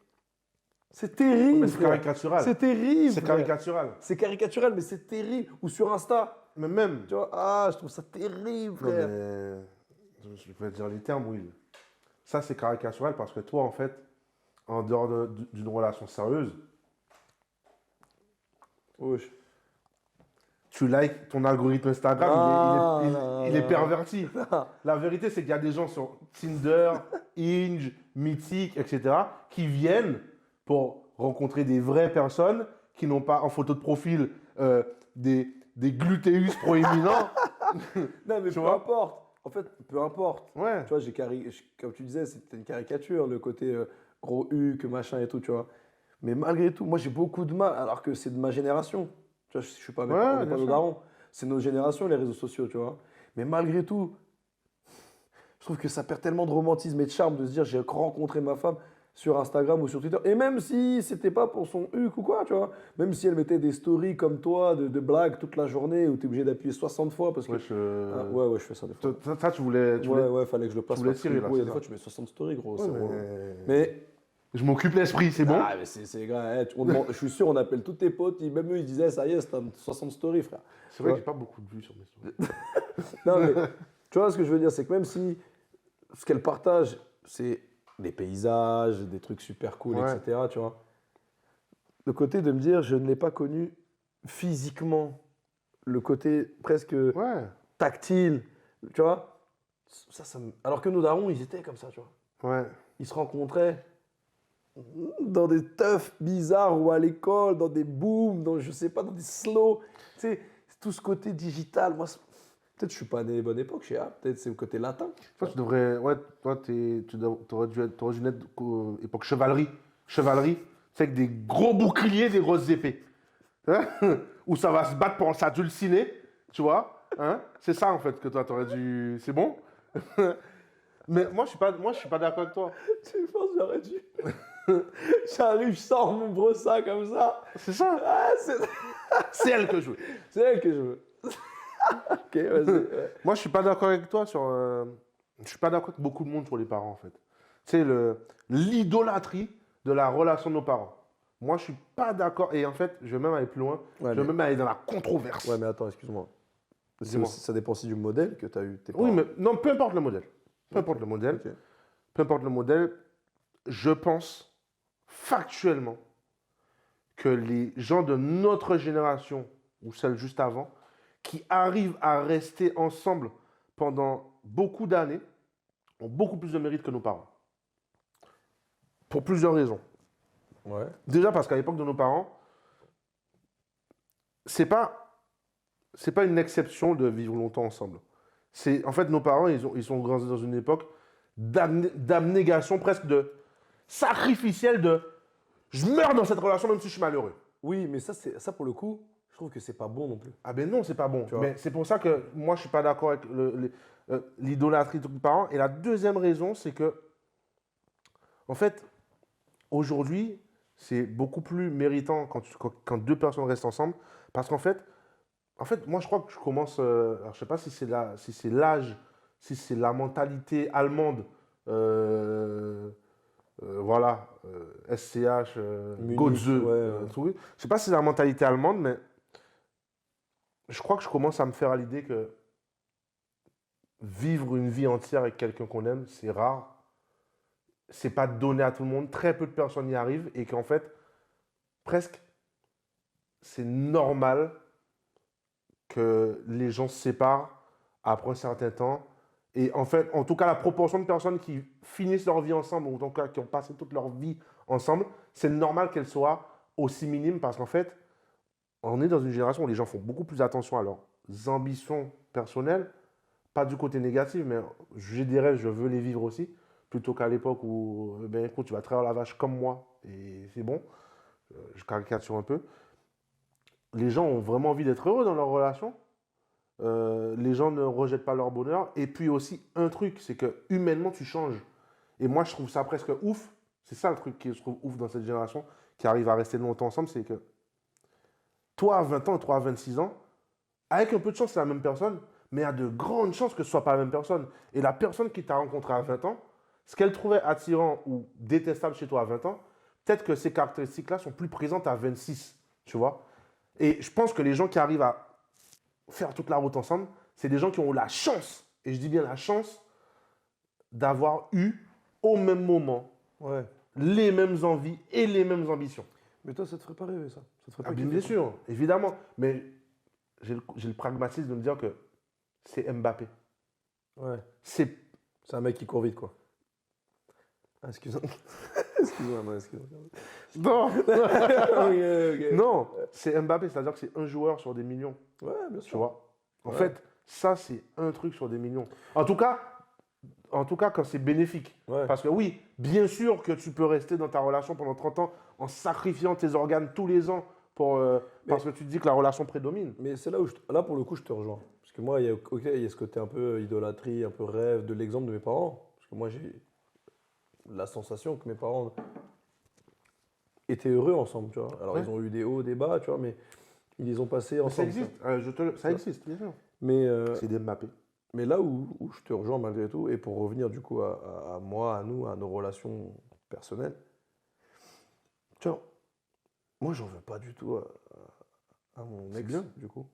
C'est terrible, Mais c'est frère. caricatural. C'est terrible, C'est frère. caricatural. C'est caricatural, mais c'est terrible. Ou sur Insta, Mais même. tu vois, ah, je trouve ça terrible, Non, frère. mais. Je vais dire les termes, Will. Ça, c'est caricatural parce que toi, en fait, en dehors d'une relation sérieuse, Wesh. Tu likes ton algorithme Instagram, Non, il est, non, il est non. perverti. Non. La vérité, c'est qu'il y a des gens sur Tinder, Hinge, Mythique, etc., qui viennent pour rencontrer des vraies personnes qui n'ont pas en photo de profil des glutéus proéminents. Non, mais Tu peu vois? importe. En fait, peu importe. Ouais. Tu vois, comme tu disais, c'était une caricature, le côté gros huc, machin et tout, tu vois. Mais malgré tout, moi j'ai beaucoup de mal, alors que c'est de ma génération. Tu vois, je suis pas, on Ouais, n'est pas bien nos sûr. darons. C'est notre génération, les réseaux sociaux, tu vois. Mais malgré tout, je trouve que ça perd tellement de romantisme et de charme de se dire j'ai rencontré ma femme sur Instagram ou sur Twitter. Et même si c'était pas pour son huc ou quoi, tu vois. Même si elle mettait des stories comme toi, de blagues toute la journée, où tu es obligé d'appuyer 60 fois parce que. Ouais, Ah, ouais, ouais, je fais ça des fois. ça, tu voulais, Ouais, ouais, fallait que je le place voulais parce que tirer là, gros, il y a c'est des ça. fois tu mets 60 stories, gros, Ouais, c'est relou. mais Mais. je m'occupe l'esprit, c'est bon? Ah, mais c'est grave. Je suis sûr, on appelle tous tes potes, même eux, ils disaient, ça y est, c'est un 60 stories, frère. C'est Tu vrai que vois. j'ai pas beaucoup de vues sur mes stories. Non, mais tu vois ce que je veux dire, c'est que même si ce qu'elle partage, c'est des paysages, des trucs super cool, Ouais. etc., tu vois. Le côté de me dire, je ne l'ai pas connu physiquement, le côté presque Ouais, tactile, tu vois. Alors que nos darons, ils étaient comme ça, tu vois. ouais. Ils se rencontraient dans des teufs bizarres ou à l'école, dans des booms, dans, je sais pas, dans des slows. Tu sais, tout ce côté digital, moi, peut-être je suis pas né bonne époque, je sais pas, peut-être c'est le côté latin. Toi, tu devrais. Ouais, toi, t'aurais dû naître époque chevalerie. Chevalerie, c'est avec des gros boucliers, des grosses épées. Hein. Où ça va se battre pour s'adulciner, tu vois. Hein. C'est ça, en fait, que toi, t'aurais dû. C'est bon? Mais moi, je suis pas d'accord avec toi. Tu penses que j'aurais dû. J'arrive, je sors mon brossard comme ça. C'est ça. Ah, C'est elle que je veux. c'est elle que je veux. Ok, vas-y. Ouais. Moi, je suis pas d'accord avec toi sur. Je suis pas d'accord avec beaucoup de monde sur les parents, en fait. C'est l'idolâtrie de la relation de nos parents. Moi, je suis pas d'accord. Et en fait, je vais même aller plus loin. Ouais, Je vais mais- même aller dans la controverse. Ouais, mais attends, excuse-moi. Dis-moi. Ça dépend aussi du modèle que tu as eu tes parents. Oui, mais non, peu importe le modèle. Peu importe le modèle. Ok. Peu importe le modèle. Je pense factuellement que les gens de notre génération, ou celle juste avant, qui arrivent à rester ensemble pendant beaucoup d'années, ont beaucoup plus de mérite que nos parents. Pour plusieurs raisons. Ouais. Déjà parce qu'à l'époque de nos parents, c'est pas une exception de vivre longtemps ensemble. En fait, nos parents, ils sont grandis dans une époque d'abnégation, presque de sacrificielle de je meurs dans cette relation même si je suis malheureux. Oui, mais ça pour le coup, je trouve que c'est pas bon non plus. Ah ben non, c'est pas bon. Tu vois. Mais c'est pour ça que moi, je suis pas d'accord avec l'idolâtrie de nos parents. Et la deuxième raison, c'est que, en fait, aujourd'hui, c'est beaucoup plus méritant quand deux personnes restent ensemble. Parce qu'en fait, moi, je crois que je commence. Alors, je sais pas si c'est l'âge, si c'est la mentalité allemande. Voilà, SCH, Munich, Godze, ouais. tout. Je sais pas si c'est la mentalité allemande, mais je crois que je commence à me faire à l'idée que vivre une vie entière avec quelqu'un qu'on aime, c'est rare. C'est pas donné à tout le monde. Très peu de personnes y arrivent et qu'en fait, presque, c'est normal que les gens se séparent après un certain temps. Et en fait, en tout cas, la proportion de personnes qui finissent leur vie ensemble, ou en tout cas qui ont passé toute leur vie ensemble, c'est normal qu'elle soit aussi minime parce qu'en fait, on est dans une génération où les gens font beaucoup plus attention à leurs ambitions personnelles, pas du côté négatif, mais j'ai des rêves, je veux les vivre aussi, plutôt qu'à l'époque où, ben écoute, tu vas trahir la vache comme moi et c'est bon. Je caricature un peu. Les gens ont vraiment envie d'être heureux dans leur relation. Les gens ne rejettent pas leur bonheur. Et puis aussi, un truc, c'est que humainement, tu changes. Et moi, je trouve ça presque ouf. C'est ça le truc que je trouve ouf dans cette génération, qui arrive à rester longtemps ensemble, c'est que toi à 20 ans, toi à 26 ans, avec un peu de chance, c'est la même personne, mais il y a de grandes chances que ce ne soit pas la même personne. Et la personne qui t'a rencontré à 20 ans, ce qu'elle trouvait attirant ou détestable chez toi à 20 ans, peut-être que ces caractéristiques-là sont plus présentes à 26, tu vois. Et je pense que les gens qui arrivent à faire toute la route ensemble, c'est des gens qui ont la chance, et je dis bien la chance, d'avoir eu au même moment Ouais. les mêmes envies et les mêmes ambitions. Mais toi, ça te ferait pas rêver, ça. Ça te ferait Ah, pas bien kiffer, sûr, évidemment. Mais j'ai le pragmatisme de me dire que c'est Mbappé. quoi. Ouais. C'est C'est un mec qui court vite, quoi. Ah, excuse-moi. Excuse-moi, non, excuse-moi. Non, Ok, ok. non, c'est Mbappé, c'est-à-dire que c'est un joueur sur des millions, Ouais, bien tu sûr. vois. En Ouais. fait, ça, c'est un truc sur des millions. En tout cas, quand c'est bénéfique. Ouais. Parce que oui, bien sûr que tu peux rester dans ta relation pendant 30 ans en sacrifiant tes organes tous les ans parce que tu te dis que la relation prédomine. Mais c'est là où, là, pour le coup, je te rejoins. Parce que moi, ok, il y a ce côté un peu idolâtrie, un peu rêve de l'exemple de mes parents. Parce que moi, j'ai la sensation que mes parents étaient heureux ensemble, tu vois. Alors, Ouais. ils ont eu des hauts, des bas, tu vois, mais ils les ont passés Mais ça ensemble, tu vois. existe, ça existe, bien sûr. Mais, C'est des Mbappé. mais là où je te rejoins malgré tout, et pour revenir du coup à moi, à nous, à nos relations personnelles, tu vois, moi, j'en veux pas du tout à mon C'est ex, bien. du coup.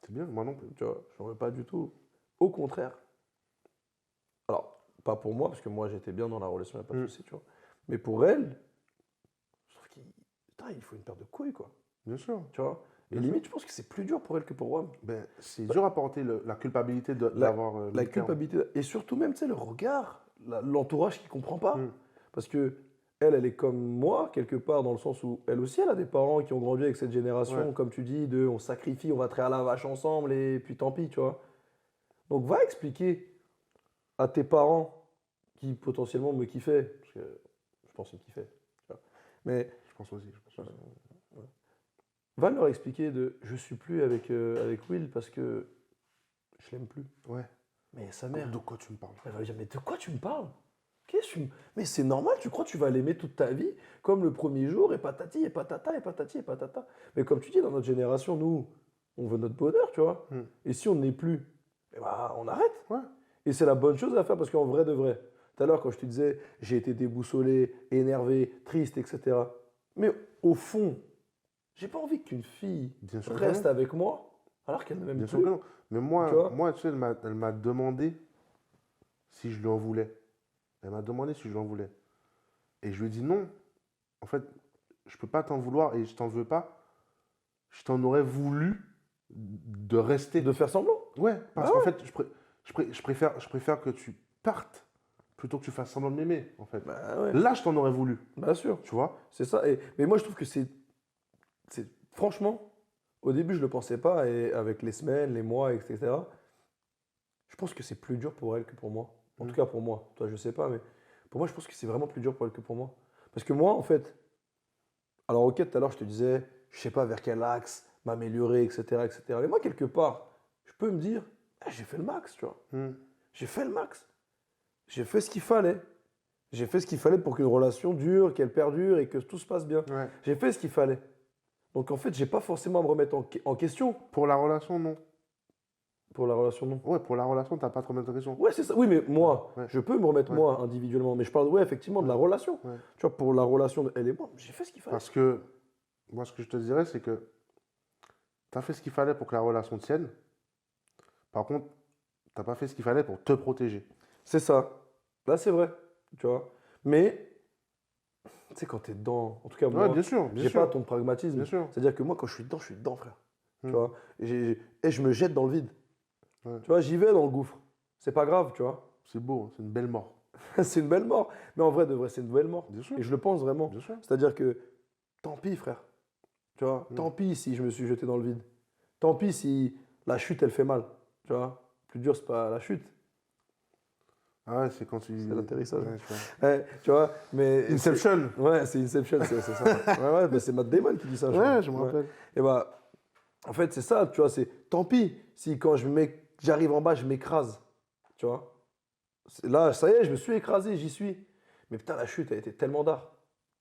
C'est bien, moi non plus. Tu vois, j'en veux pas du tout. Au contraire. Alors, pas pour moi, parce que moi, j'étais bien dans la relation, il n'y a pas de souci, tu vois. Mais pour elle, je trouve il faut une paire de couilles, quoi. Bien sûr. Tu vois. Et Bien limite, je pense que c'est plus dur pour elle que pour moi. Ben, c'est dur à porter la culpabilité La, d'avoir la mis le terme. culpabilité, et surtout même, tu sais, le regard, l'entourage qui comprend pas. Mm. Parce que elle est comme moi, quelque part, dans le sens où elle aussi, elle a des parents qui ont grandi avec cette génération, Ouais. comme tu dis, de on sacrifie, on va traire la vache ensemble, et puis tant pis, tu vois. Donc, va expliquer à tes parents qui potentiellement me kiffaient, parce que je pense qu'ils me kiffaient, tu vois. Mais Je pense aussi. va leur expliquer de je suis plus avec Will parce que je l'aime plus. Ouais. Mais sa mère, De quoi tu me parles? elle va lui dire mais de quoi tu me parles? Qu'est-ce que tu me- Mais c'est normal, tu crois que tu vas l'aimer toute ta vie comme le premier jour et patati et patata et patati et patata. Mais comme tu dis, dans notre génération, nous, on veut notre bonheur, tu vois. Mm. Et si on n'est plus, eh ben, on arrête. Ouais. Et c'est la bonne chose à faire parce qu'en vrai de vrai, tout à l'heure quand je te disais j'ai été déboussolé, énervé, triste, etc. Mais au fond, j'ai pas envie qu'une fille Bien sûr que reste non. avec moi alors qu'elle ne m'aime Bien sûr plus. que non. Mais Tu vois? moi, tu sais, elle m'a demandé si je lui en voulais. Elle m'a demandé si je lui en voulais. Et je lui ai dit non. En fait, je peux pas t'en vouloir et je t'en veux pas. Je t'en aurais voulu de rester. De faire semblant. Ouais, parce Ah qu'en ouais. fait, je préfère que tu partes plutôt que tu fasses semblant de m'aimer, en fait. Bah ouais, Là, je t'en aurais voulu, bien sûr. tu vois. C'est ça. Mais moi je trouve que franchement, au début je le pensais pas et avec les semaines, les mois, etc. Je pense que c'est plus dur pour elle que pour moi. En tout cas pour moi. Toi je sais pas, mais pour moi je pense que c'est vraiment plus dur pour elle que pour moi. Parce que moi en fait, alors ok tout à l'heure je te disais, je sais pas vers quel axe m'améliorer, etc., etc. Mais moi quelque part, je peux me dire, eh, j'ai fait le max, tu vois. Hmm. J'ai fait le max. J'ai fait ce qu'il fallait. J'ai fait ce qu'il fallait pour qu'une relation dure, qu'elle perdure et que tout se passe bien. Ouais. J'ai fait ce qu'il fallait. Donc en fait, j'ai pas forcément à me remettre en question Pour la relation, non. pour la relation, non. Ouais, pour la relation, t'as pas à te remettre en question. Ouais, c'est ça. Oui, mais moi, Ouais. je peux me remettre Ouais. moi individuellement. Mais je parle, ouais, effectivement, de la relation. Ouais. Tu vois, pour la relation de elle et moi, j'ai fait ce qu'il fallait. Parce que, moi, ce que je te dirais, c'est que t'as fait ce qu'il fallait pour que la relation tienne. Par contre, t'as pas fait ce qu'il fallait pour te protéger. C'est ça. Là, c'est vrai. Tu vois. Mais, tu sais, quand t'es dedans, en tout cas, Ouais, moi, bien sûr, bien j'ai sûr. pas ton pragmatisme. Bien sûr. C'est-à-dire que moi, quand je suis dedans, frère. Tu Hmm. vois. Et je me jette dans le vide. Ouais. Tu vois, j'y vais dans le gouffre. C'est pas grave, tu vois. C'est beau, hein, c'est une belle mort. C'est une belle mort. Mais en vrai, de vrai, c'est une belle mort. Bien sûr. Et je le pense vraiment. Bien sûr. C'est-à-dire que, tant pis, frère. Tu vois, tant pis si je me suis jeté dans le vide. Tant pis si la chute, elle fait mal. Tu vois, plus dur, c'est pas la chute, Ah ouais, c'est quand tu. c'est l'atterrissage. Ouais, je vois. Ouais, tu vois, mais. Inception. Ouais, c'est Inception, c'est ça. Ouais, ouais, mais c'est Matt Damon qui dit ça. Ouais, crois. je me rappelle. Et bah, en fait, c'est ça, tu vois, c'est tant pis si quand j'arrive en bas, je m'écrase. Tu vois. Là, ça y est, je me suis écrasé, j'y suis. Mais putain, la chute a été tellement d'art.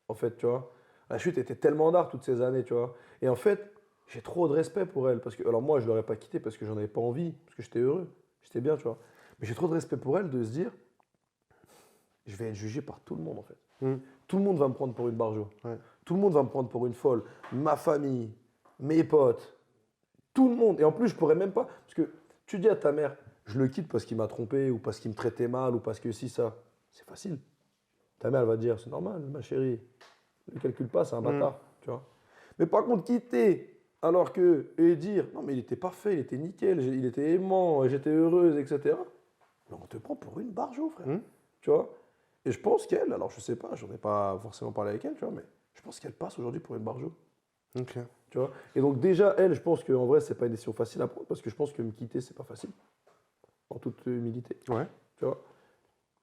En fait, tu vois. La chute était tellement d'art toutes ces années, tu vois. Et en fait, j'ai trop de respect pour elle. Parce que, alors moi, je l'aurais pas quitté parce que j'en avais pas envie, parce que j'étais heureux, j'étais bien, tu vois. Mais j'ai trop de respect pour elle de se dire, je vais être jugé par tout le monde, en fait. Hmm. Tout le monde va me prendre pour une barjo. Ouais. Tout le monde va me prendre pour une folle. Ma famille, mes potes, tout le monde. Et en plus, je pourrais même pas. Parce que tu dis à ta mère, je le quitte parce qu'il m'a trompé, ou parce qu'il me traitait mal, ou parce que si, ça. C'est facile. Ta mère, elle va te dire, c'est normal, ma chérie. Ne calcule pas, c'est un bâtard. Tu vois. Mais par contre, quitter, alors que, et dire, non, mais il était parfait, il était nickel, il était aimant, j'étais heureuse, etc. Mais on te prend pour une barjo, frère. Hmm. Tu vois? Et je pense qu'elle, alors je sais pas, j'en ai pas forcément parlé avec elle, tu vois, mais je pense qu'elle passe aujourd'hui pour une barjo. Ok. Tu vois? Et donc, déjà, elle, je pense qu'en vrai, c'est pas une décision facile à prendre, parce que je pense que me quitter, c'est pas facile. En toute humilité. Ouais. Tu vois?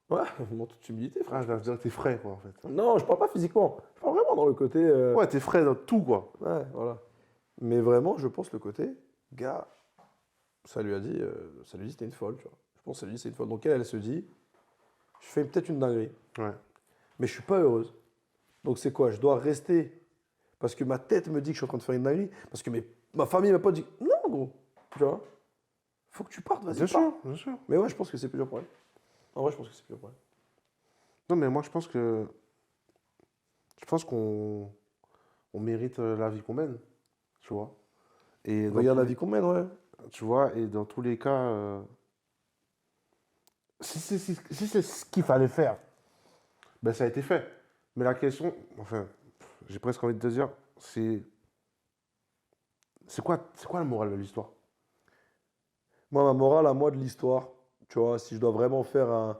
Ouais, en toute humilité, frère. Ah, ça veut dire que t'es frais, quoi, en fait. Non, je parle pas physiquement. Je parle vraiment dans le côté. Ouais, t'es frais dans tout, quoi. Ouais, voilà. Mais vraiment, je pense le côté, gars, ça lui dit c'était une folle, tu vois. Je pense que ça lui dit c'est une folle. Donc elle se dit, je fais peut-être une dinguerie, Ouais. mais je suis pas heureuse. Donc c'est quoi? Je dois rester parce que ma tête me dit que je suis en train de faire une dinguerie, parce que ma famille m'a pas dit, non, gros, tu vois. Faut que tu partes, vas-y, Bien pars. sûr, bien sûr. Mais ouais, je pense que c'est plus dur pour elle. En vrai, je pense que c'est plus dur pour elle. Non, mais moi, je pense que. Je pense qu'on mérite la vie qu'on mène, tu vois. Et dans Regarde tous la les- vie qu'on mène, ouais. Tu vois, et dans tous les cas, si c'est ce qu'il fallait faire, ben ça a été fait. Mais la question, enfin, j'ai presque envie de te dire, c'est quoi le moral de l'histoire? Moi, ma morale à moi de l'histoire, tu vois, si je dois vraiment faire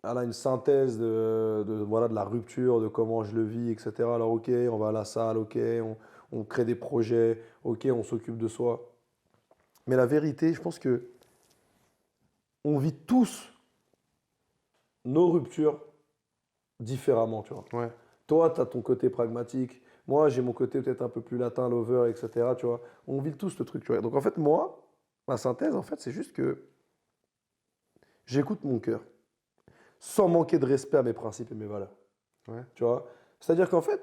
une synthèse voilà, de la rupture, de comment je le vis, etc. Alors, ok, on va à la salle, ok, on crée des projets, ok, on s'occupe de soi. Mais la vérité, je pense que on vit tous nos ruptures différemment, tu vois. Ouais, Toi, tu as ton côté pragmatique. Moi, j'ai mon côté peut-être un peu plus latin, lover, etc. Tu vois. On vit tous ce truc, tu vois. Donc, en fait, moi, ma synthèse, en fait, c'est juste que j'écoute mon cœur, sans manquer de respect à mes principes et mes valeurs. ouais, Tu vois. C'est-à-dire qu'en fait,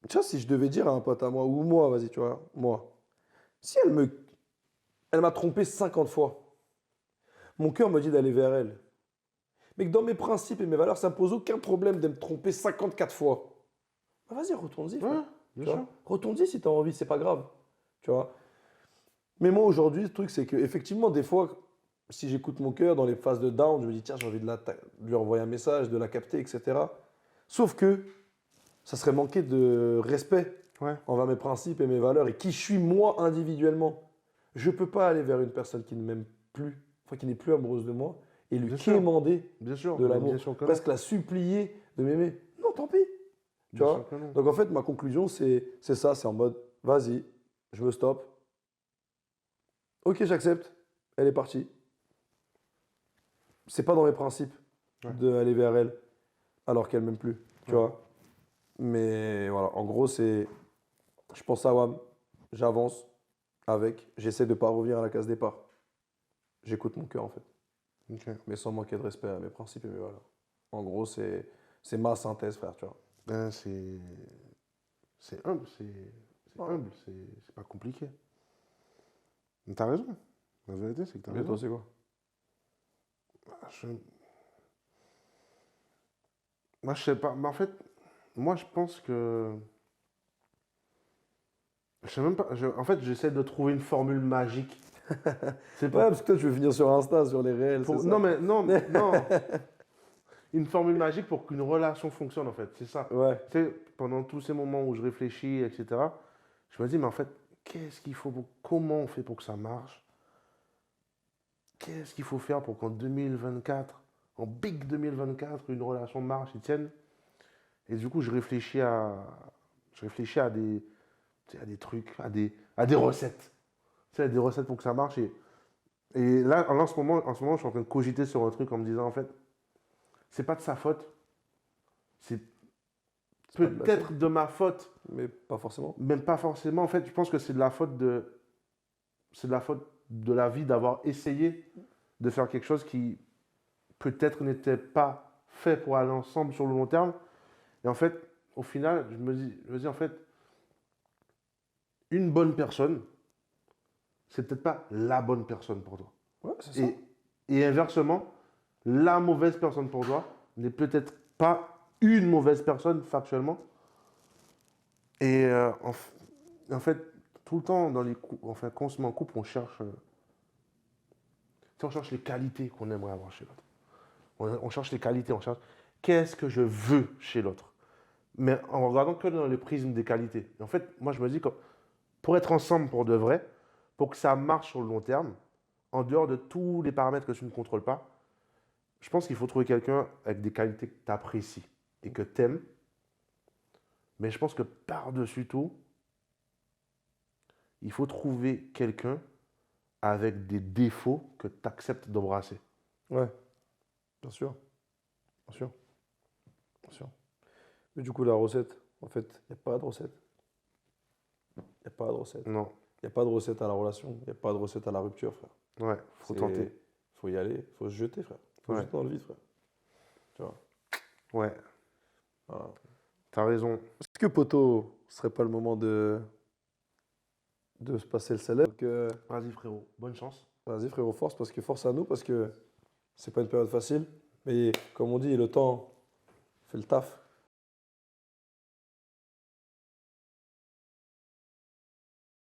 tu vois, si je devais dire à un pote à moi, ou moi, vas-y, tu vois, moi, si elle m'a trompé 50 fois, mon cœur me dit d'aller vers elle, mais que dans mes principes et mes valeurs, ça me pose aucun problème de me tromper 54 fois, bah vas-y, retourne-y, frère. ouais, bien Tu vois, sûr. retourne-y si tu as envie, c'est pas grave. Tu vois. Mais moi, aujourd'hui, le truc, c'est que effectivement, des fois, si j'écoute mon cœur dans les phases de down, je me dis, tiens, j'ai envie de lui envoyer un message, de la capter, etc. Sauf que ça serait manquer de respect Ouais, envers mes principes et mes valeurs et qui je suis moi individuellement. Je ne peux pas aller vers une personne qui ne m'aime plus, enfin qui n'est plus amoureuse de moi, et lui bien sûr, quémander bien sûr, de mais bien l'amour, sûr que non. presque la supplier de m'aimer. Non, tant pis, tu Bien sûr vois. que non. Donc en fait, ma conclusion, c'est ça, c'est en mode, vas-y, je me stoppe. Ok, j'accepte, elle est partie. C'est pas dans mes principes Ouais, d'aller vers elle alors qu'elle m'aime plus, tu ouais. vois. Mais voilà, en gros, je pense à WAM, j'avance avec, j'essaie de ne pas revenir à la case départ. J'écoute mon cœur en fait, Ok. mais sans manquer de respect à mes principes et mes valeurs. En gros, c'est ma synthèse, frère, tu vois. Ben, c'est humble, c'est Voilà. humble, c'est pas compliqué. Mais t'as raison. La vérité, c'est que t'as Et toi, raison. c'est quoi? Ah, moi, je sais pas. Mais en fait, moi, je pense que. Je sais même pas. En fait, j'essaie de trouver une formule magique. C'est Ouais, pour, parce que toi, tu veux finir sur Insta, sur les réels, c'est Non, ça. mais non, non. Une formule magique pour qu'une relation fonctionne, en fait. C'est ça. Ouais, Tu sais, pendant tous ces moments où je réfléchis, etc., je me dis, mais en fait, comment on fait pour que ça marche? Qu'est-ce qu'il faut faire pour qu'en 2024, en big 2024, une relation marche et tienne? Et du coup, je réfléchis tu sais, à des trucs, à des recettes. Tu sais, à des recettes pour que ça marche. Et là, en ce moment, je suis en train de cogiter sur un truc en me disant, en fait, c'est pas de sa faute. C'est c'est pas de la tienne, peut-être de ma faute, mais pas forcément. même pas forcément. En fait, je pense que c'est de la faute de la vie d'avoir essayé de faire quelque chose qui peut-être n'était pas fait pour aller ensemble sur le long terme. Et en fait, au final, je me dis en fait, une bonne personne, c'est peut-être pas la bonne personne pour toi. Ouais, c'est ça. Et, et inversement, la mauvaise personne pour toi n'est peut-être pas une mauvaise personne factuellement. Et en fait, tout le temps, enfin, quand on se met en couple, on cherche les qualités qu'on aimerait avoir chez l'autre. On cherche les qualités, on cherche qu'est-ce que je veux chez l'autre. mais en regardant que dans les prismes des qualités. Et en fait, moi, je me dis que pour être ensemble pour de vrai, pour que ça marche sur le long terme, en dehors de tous les paramètres que tu ne contrôles pas, je pense qu'il faut trouver quelqu'un avec des qualités que tu apprécies et que tu aimes. Mais je pense que par-dessus tout, il faut trouver quelqu'un avec des défauts que tu acceptes d'embrasser. Ouais, bien sûr, bien sûr, bien sûr. Mais du coup, la recette, en fait, il n'y a pas de recette. Il n'y a pas de recette. Non, Il n'y a pas de recette à la relation. Il n'y a pas de recette à la rupture, frère. ouais, faut tenter. Faut y aller, faut se jeter, frère. Faut se Ouais, jeter dans le vide, frère. Tu vois. ouais, Voilà. t'as raison. Est-ce que, poto, ce serait pas le moment de se passer le célèbre? Donc, Vas-y, frérot, bonne chance. vas-y, frérot, force à nous, parce que c'est pas une période facile. Mais comme on dit, le temps fait le taf.